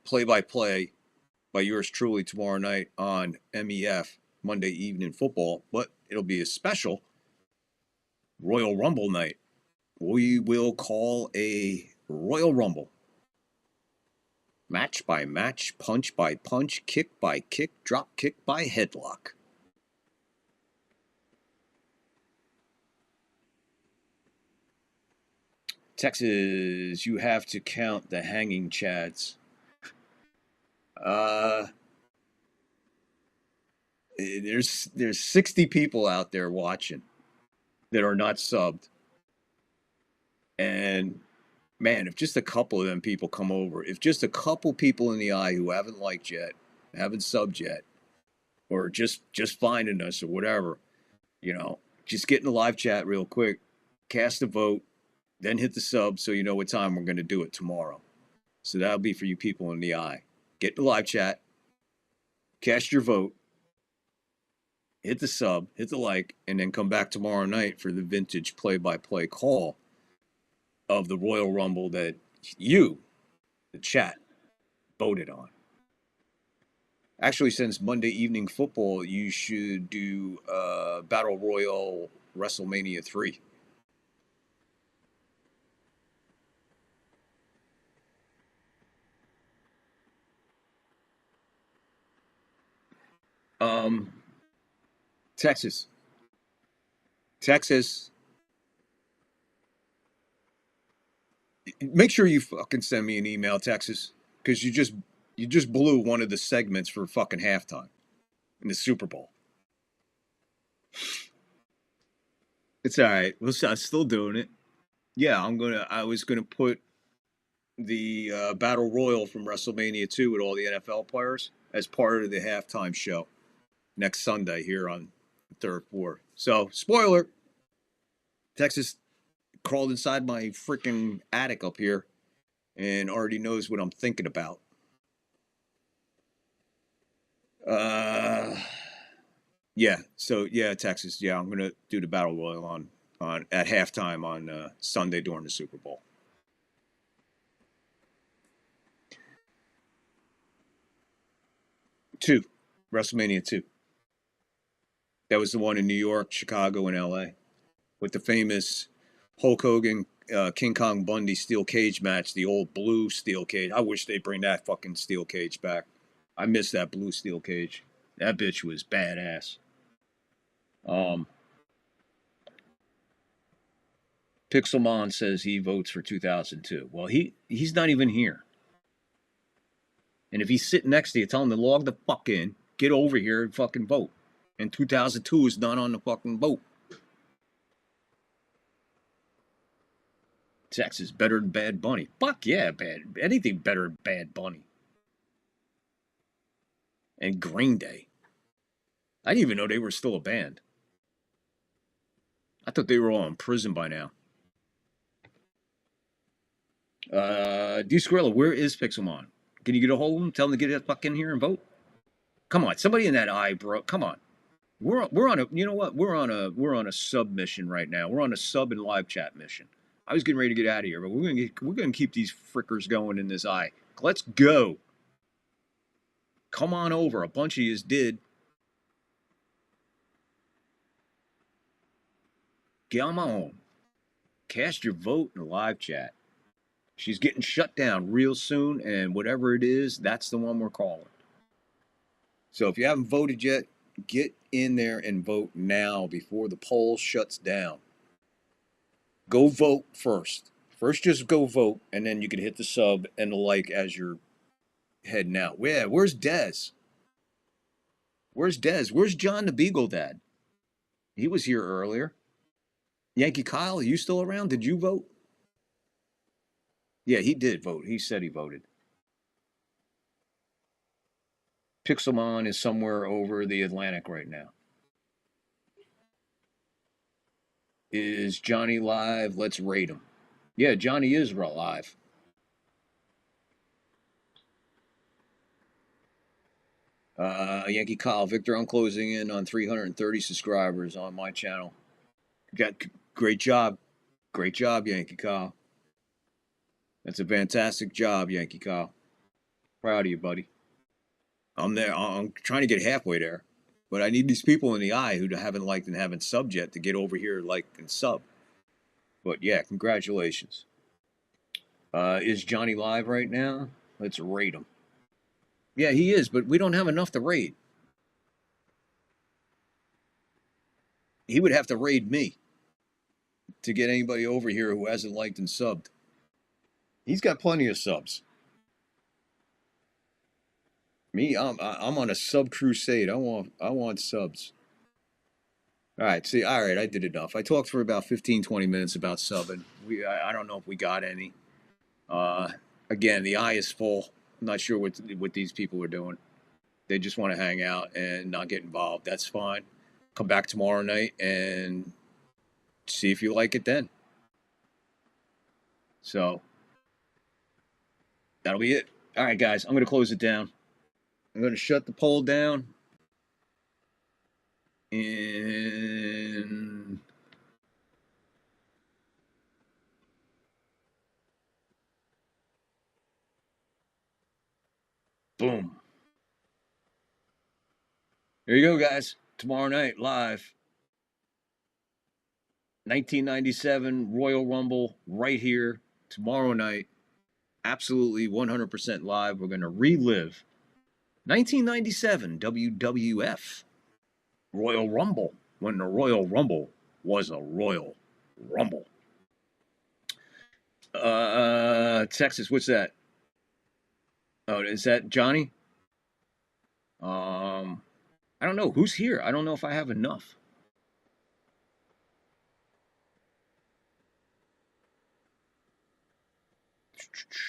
play-by-play by yours truly tomorrow night on MEF, Monday Evening Football. But it'll be a special Royal Rumble night. We will call a Royal Rumble. Match by match, punch by punch, kick by kick, drop kick by headlock. Texas, you have to count the hanging chads. There's 60 people out there watching that are not subbed. And man, if just a couple of them people come over, if just a couple people in the eye who haven't liked yet, haven't subbed yet, or just finding us or whatever, just get in the live chat real quick, cast a vote, then hit the sub so you know what time we're going to do it tomorrow. So that'll be for you people in the eye. Get in the live chat, cast your vote, hit the sub, hit the like, and then come back tomorrow night for the vintage play-by-play call of the Royal Rumble that you, the chat, voted on. Actually, since Monday Evening Football, you should do Battle Royal WrestleMania 3. Texas. Texas. Make sure you fucking send me an email, Texas, because you just blew one of the segments for fucking halftime in the Super Bowl. It's all right. I'm still doing it. Yeah, I was gonna put the Battle Royal from WrestleMania 2 with all the NFL players as part of the halftime show next Sunday here on the third floor. So, spoiler: Texas crawled inside my freaking attic up here and already knows what I'm thinking about. Yeah. So yeah, Texas. Yeah, I'm gonna do the Battle Royal on at halftime on Sunday during the Super Bowl. Two, WrestleMania 2. That was the one in New York, Chicago, and L.A. with the famous Hulk Hogan, King Kong Bundy steel cage match, the old blue steel cage. I wish they'd bring that fucking steel cage back. I miss that blue steel cage. That bitch was badass. Pixelmon says he votes for 2002. Well, he's not even here. And if he's sitting next to you, tell him to log the fuck in, get over here and fucking vote. And 2002 is not on the fucking vote. Texas better than Bad Bunny. Fuck yeah, anything better than Bad Bunny. And Green Day. I didn't even know they were still a band. I thought they were all in prison by now. D Squirrella, where is Pixelmon? Can you get a hold of him? Tell him to get that fuck in here and vote. Come on, somebody in that eye, bro. Come on. We're on a, you know what? We're on a sub mission right now. We're on a sub and live chat mission. I was getting ready to get out of here, but we're gonna keep these frickers going in this eye. Let's go. Come on over. A bunch of yous did. Get on my home. Cast your vote in the live chat. She's getting shut down real soon, and whatever it is, that's the one we're calling. So if you haven't voted yet, get in there and vote now before the poll shuts down. Go vote first. First, just go vote, and then you can hit the sub and the like as you're heading out. Yeah, where's Dez? Where's Dez? Where's John the Beagle Dad? He was here earlier. Yankee Kyle, are you still around? Did you vote? Yeah, he did vote. He said he voted. Pixelmon is somewhere over the Atlantic right now. Is Johnny live? Let's rate him. Yeah, Johnny is live. Yankee Kyle, Victor, I'm closing in on 330 subscribers on my channel. Great job. Great job, Yankee Kyle. That's a fantastic job, Yankee Kyle. Proud of you, buddy. I'm there. I'm trying to get halfway there. But I need these people in the eye who haven't liked and haven't subbed yet to get over here, like, and sub. But yeah, congratulations. Is Johnny live right now? Let's rate him. Yeah, he is, but we don't have enough to raid. He would have to raid me to get anybody over here who hasn't liked and subbed. He's got plenty of subs. Me, I'm on a sub crusade. I want subs. All right, see, all right, I did enough. I talked for about 15, 20 minutes about subbing. I don't know if we got any. Again, the eye is full. I'm not sure what these people are doing. They just want to hang out and not get involved. That's fine. Come back tomorrow night and see if you like it then. So, that'll be it. All right, guys, I'm going to close it down. I'm going to shut the poll down. And boom. There you go, guys. Tomorrow night, live. 1997 Royal Rumble right here. Tomorrow night. Absolutely 100% live. We're going to relive 1997 WWF Royal Rumble when the Royal Rumble was a Royal Rumble. Texas, what's that? Oh, is that Johnny? I don't know. Who's here? I don't know if I have enough.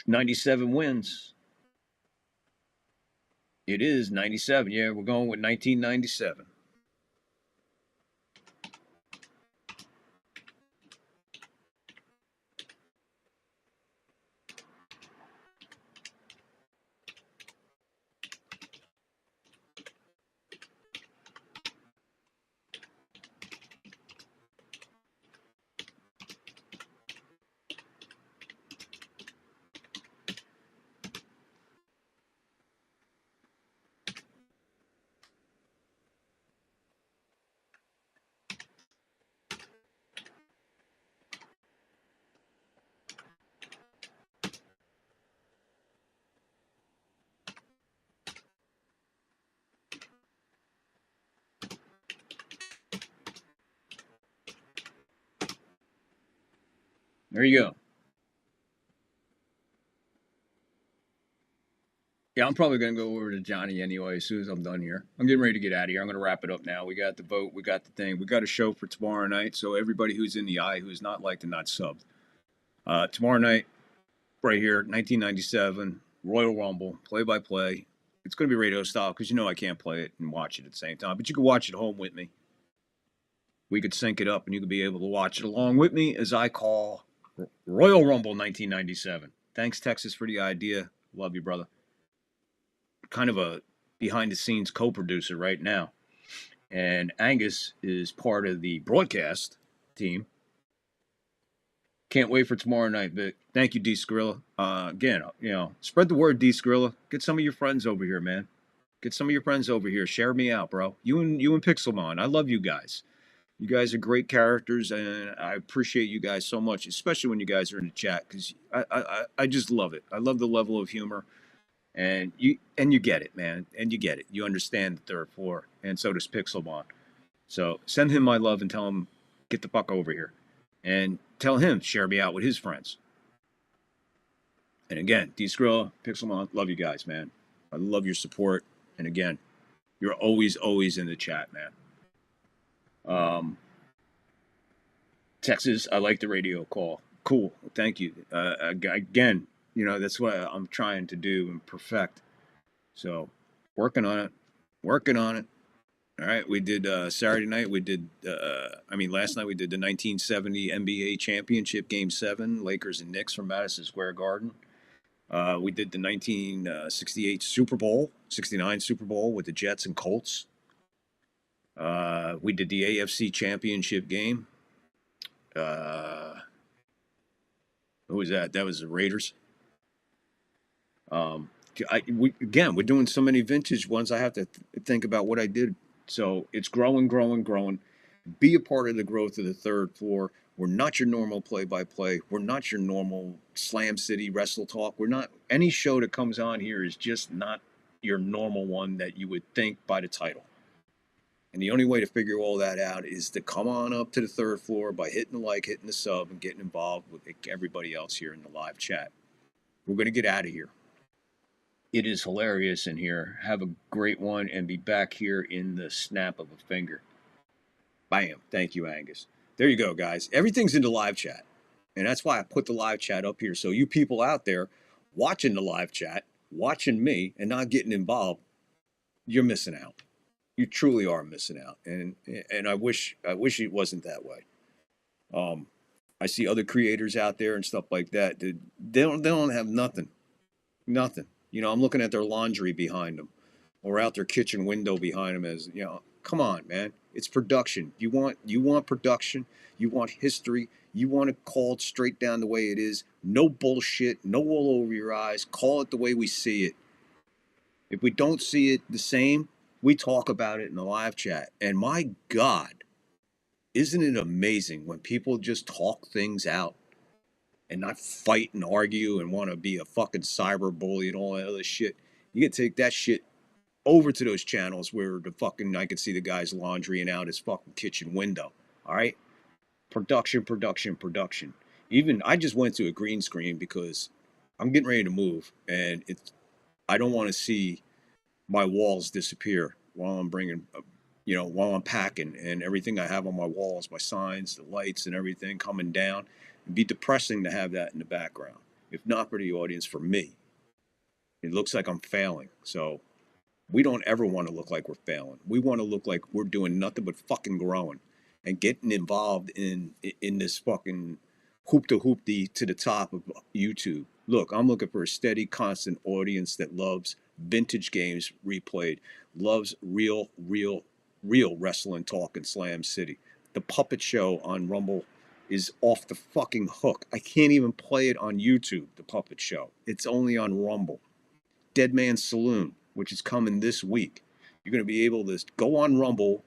'97 wins. It is 97. Yeah, we're going with 1997. There you go. Yeah, I'm probably going to go over to Johnny anyway as soon as I'm done here. I'm getting ready to get out of here. I'm going to wrap it up now. We got the vote. We got the thing. We got a show for tomorrow night. So everybody who's in the eye who's not liked and not subbed. Tomorrow night, right here, 1997, Royal Rumble, play-by-play. It's going to be radio style because you know I can't play it and watch it at the same time. But you can watch it home with me. We could sync it up and you could be able to watch it along with me as I call Royal Rumble 1997. Thanks, Texas, for the idea. Love you, brother. Kind of a behind-the-scenes co-producer right now. And Angus is part of the broadcast team. Can't wait for tomorrow night, Vic. Thank you, D. Skrilla. Again, spread the word, D. Skrilla. Get some of your friends over here, man. Get some of your friends over here. Share me out, bro. You and Pixelmon. I love you guys. You guys are great characters, and I appreciate you guys so much, especially when you guys are in the chat, because I just love it. I love the level of humor, and you get it, man, and you get it. You understand the third floor, and so does Pixelmon. So send him my love and tell him, get the fuck over here. And tell him, share me out with his friends. And again, D. Skrilla, Pixelmon, love you guys, man. I love your support. And again, you're always in the chat, man. Texas, I like the radio call. Cool. Thank you. Again, that's what I'm trying to do and perfect. So, working on it. All right, we did Saturday night. We did, last night we did the 1970 NBA Championship Game 7, Lakers and Knicks from Madison Square Garden. We did the 1968 Super Bowl, 69 Super Bowl with the Jets and Colts. We did the AFC Championship game. Who was that? That was the Raiders. We're doing so many vintage ones. I have to think about what I did. So it's growing. Be a part of the growth of the third floor. We're not your normal play-by-play. We're not your normal Slam City Wrestle Talk. We're not. Any show that comes on here is just not your normal one that you would think by the title. And the only way to figure all that out is to come on up to the third floor by hitting the like, hitting the sub, and getting involved with everybody else here in the live chat. We're going to get out of here. It is hilarious in here. Have a great one and be back here in the snap of a finger. Bam. Thank you, Angus. There you go, guys. Everything's in the live chat. And that's why I put the live chat up here. So you people out there watching the live chat, watching me, and not getting involved, you're missing out. You truly are missing out. And I wish it wasn't that way. I see other creators out there and stuff like that. They don't have nothing. Nothing. I'm looking at their laundry behind them or out their kitchen window behind them as, come on, man. It's production. You want production. You want history. You want it called straight down the way it is. No bullshit. No wool over your eyes. Call it the way we see it. If we don't see it the same, We talk about it in the live chat. And my God, isn't it amazing when people just talk things out and not fight and argue and want to be a fucking cyber bully and all that other shit? You can take that shit over to those channels where the fucking I can see the guy's laundrying out his fucking kitchen window. All right? Production, production, production. Even I just went to a green screen because I'm getting ready to move and I don't want to see my walls disappear while I'm bringing, while I'm packing and everything I have on my walls, my signs, the lights and everything coming down. It'd be depressing to have that in the background. If not for the audience, for me. It looks like I'm failing. So we don't ever want to look like we're failing. We want to look like we're doing nothing but fucking growing and getting involved in this fucking hoop-de-hoop-de to the top of YouTube. Look, I'm looking for a steady, constant audience that loves vintage games replayed, loves real wrestling talk in Slam City. The puppet show on Rumble is off the fucking hook. I can't even play it on YouTube, the puppet show. It's only on Rumble. Dead Man's Saloon, which is coming this week. You're going to be able to go on Rumble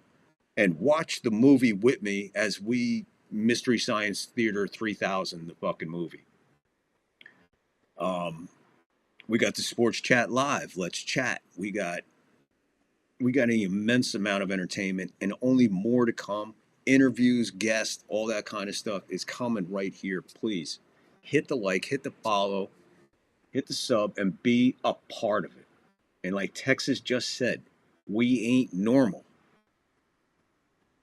and watch the movie with me as we Mystery Science Theater 3000, the fucking movie. We got the Sports Chat Live. Let's chat. We got an immense amount of entertainment and only more to come. Interviews, guests, all that kind of stuff is coming right here. Please hit the like, hit the follow, hit the sub, and be a part of it. And like Texas just said, we ain't normal.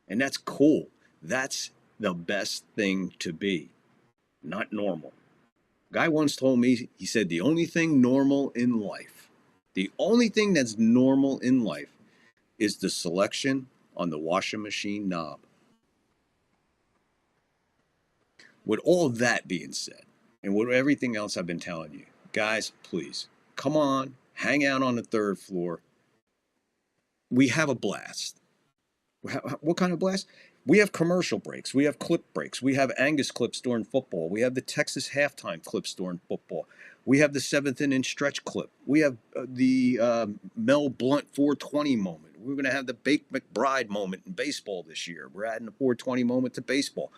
And that's cool. That's the best thing to be. Not normal. Guy once told me, he said, the only thing normal in life, the only thing that's normal in life is the selection on the washing machine knob. With all that being said, and with everything else I've been telling you, guys, please, come on, hang out on the third floor. We have a blast. What kind of blast? We have commercial breaks. We have clip breaks. We have Angus clips during football. We have the Texas halftime clips during football. We have the 7th inning stretch clip. We have the Mel Blount 420 moment. We're going to have the Bake McBride moment in baseball this year. We're adding the 420 moment to baseball.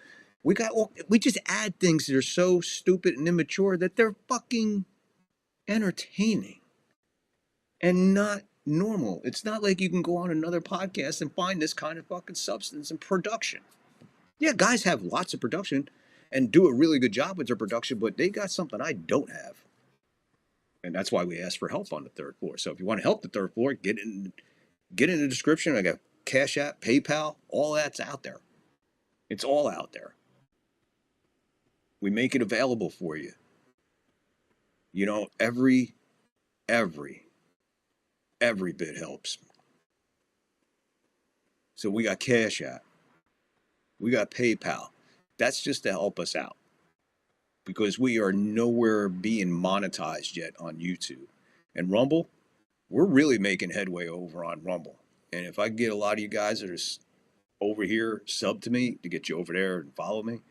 We just add things that are so stupid and immature that they're fucking entertaining and not normal. It's not like you can go on another podcast and find this kind of fucking substance and production. Yeah, guys have lots of production and do a really good job with their production, but they got something I don't have. And that's why we ask for help on the third floor. So if you want to help the third floor, get in the description. I got Cash App, PayPal, all that's out there. It's all out there. We make it available for you. You know, every bit helps. So we got Cash App. We got PayPal. That's just to help us out. Because we are nowhere being monetized yet on YouTube. And Rumble, we're really making headway over on Rumble. And if I can get a lot of you guys that are over here sub to me to get you over there and follow me,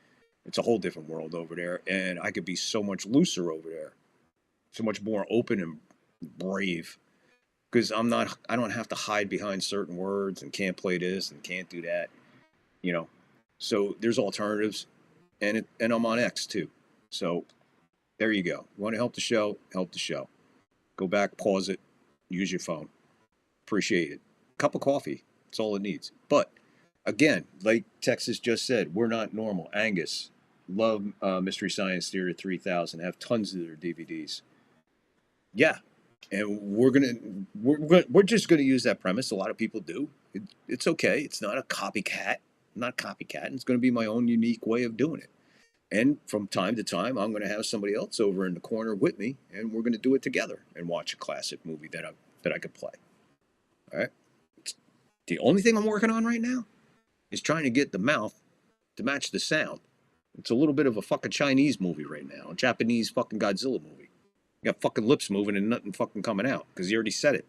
it's a whole different world over there. And I could be so much looser over there. So much more open and brave. Because I don't have to hide behind certain words and can't play this and can't do that. You know. So there's alternatives. And I'm on X too. So there you go. You want to help the show? Help the show. Go back, pause it, use your phone. Appreciate it. Cup of coffee. That's all it needs. But again, like Texas just said, we're not normal. Angus, love Mystery Science Theater 3000. Have tons of their DVDs. Yeah. And we're just gonna use that premise. A lot of people do. It's okay. It's not a copycat. I'm not copycatting. It's gonna be my own unique way of doing it. And from time to time, I'm going to have somebody else over in the corner with me, and we're going to do it together and watch a classic movie that I could play. All right. The only thing I'm working on right now is trying to get the mouth to match the sound. It's a little bit of a fucking Chinese movie right now, a Japanese fucking Godzilla movie. You got fucking lips moving and nothing fucking coming out because he already said it.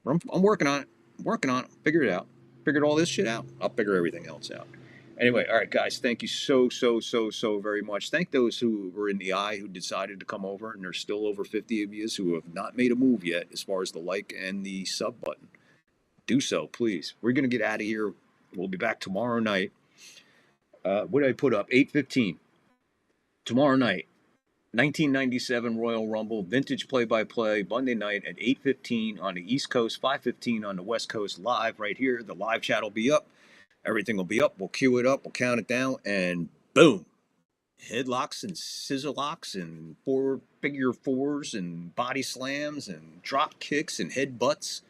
I'm working on it. I'm working on it. Figure it out. Figured all this shit out. I'll figure everything else out. Anyway, all right, guys, thank you so very much. Thank those who were in the eye who decided to come over, and there's still over 50 of you who have not made a move yet as far as the like and the sub button. do so, please. We're going to get out of here. We'll be back tomorrow night. What did I put up? 8:15. Tomorrow night, 1997 Royal Rumble, vintage play-by-play, Monday night at 8:15 on the East Coast, 5:15 on the West Coast, live right here. The live chat will be up. Everything will be up. We'll cue it up. We'll count it down, and boom. Headlocks and scissor locks and 4-figure fours and body slams and drop kicks and headbutts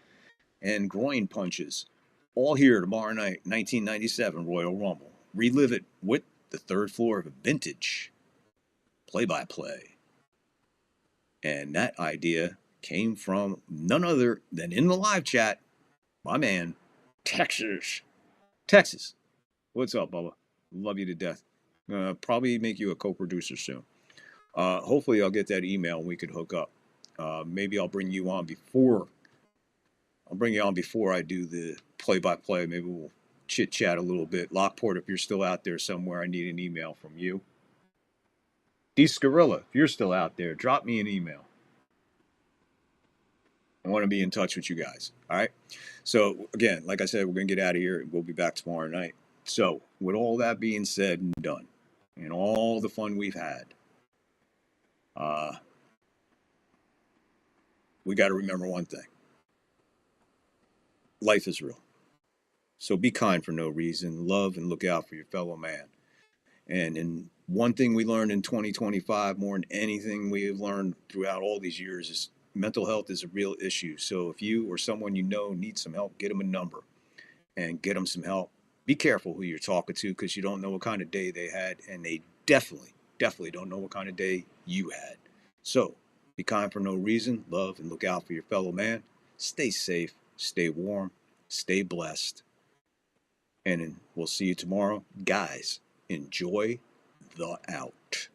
and groin punches. All here tomorrow night, 1997 Royal Rumble. Relive it with the third floor of a vintage play-by-play. And that idea came from none other than in the live chat, my man, Texas. Texas. What's up, Bubba? Love you to death. Probably make you a co-producer soon. Hopefully I'll get that email and we could hook up. Maybe I'll bring you on before I do the play-by-play. Maybe we'll chit-chat a little bit. Lockport, if you're still out there somewhere, I need an email from you. D-Scarilla, if you're still out there, drop me an email. I want to be in touch with you guys. All right? So, again, like I said, we're going to get out of here. We'll be back tomorrow night. So, with all that being said and done, and all the fun we've had, we got to remember one thing. Life is real. So be kind for no reason. Love and look out for your fellow man. And one thing we learned in 2025, more than anything we have learned throughout all these years, is mental health is a real issue. So if you or someone you know needs some help, get them a number and get them some help. Be careful who you're talking to, because you don't know what kind of day they had, and they definitely don't know what kind of day you had. So be kind for no reason. Love and look out for your fellow man. Stay safe, stay warm, stay blessed. And we'll see you tomorrow. Guys, enjoy the out.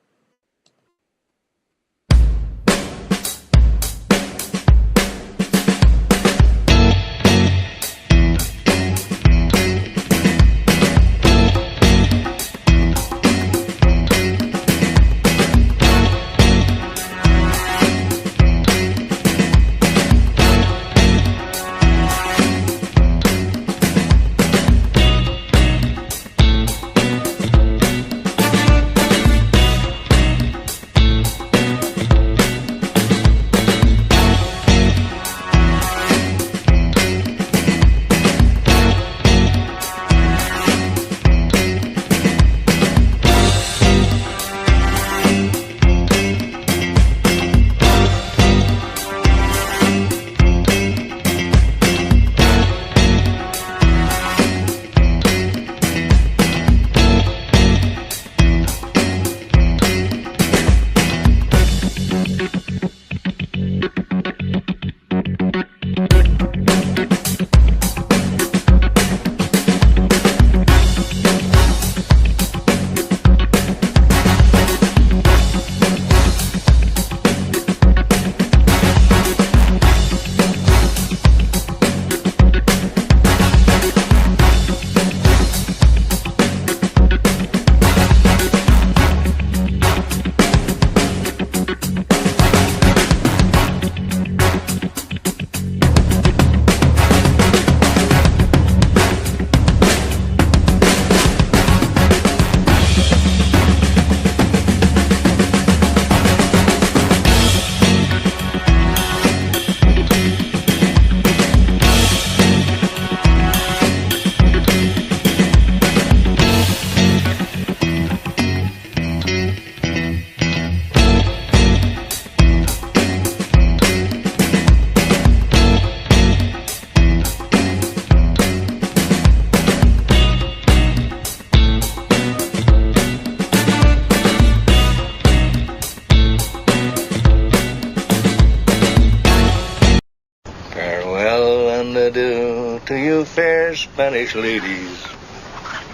Spanish ladies.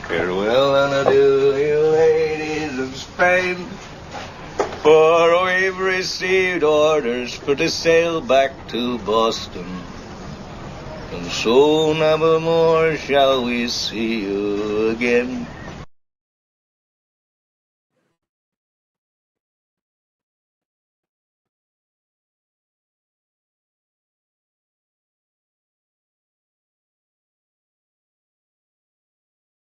Farewell and adieu, you ladies of Spain, for we've received orders for to sail back to Boston, and so never more shall we see you again.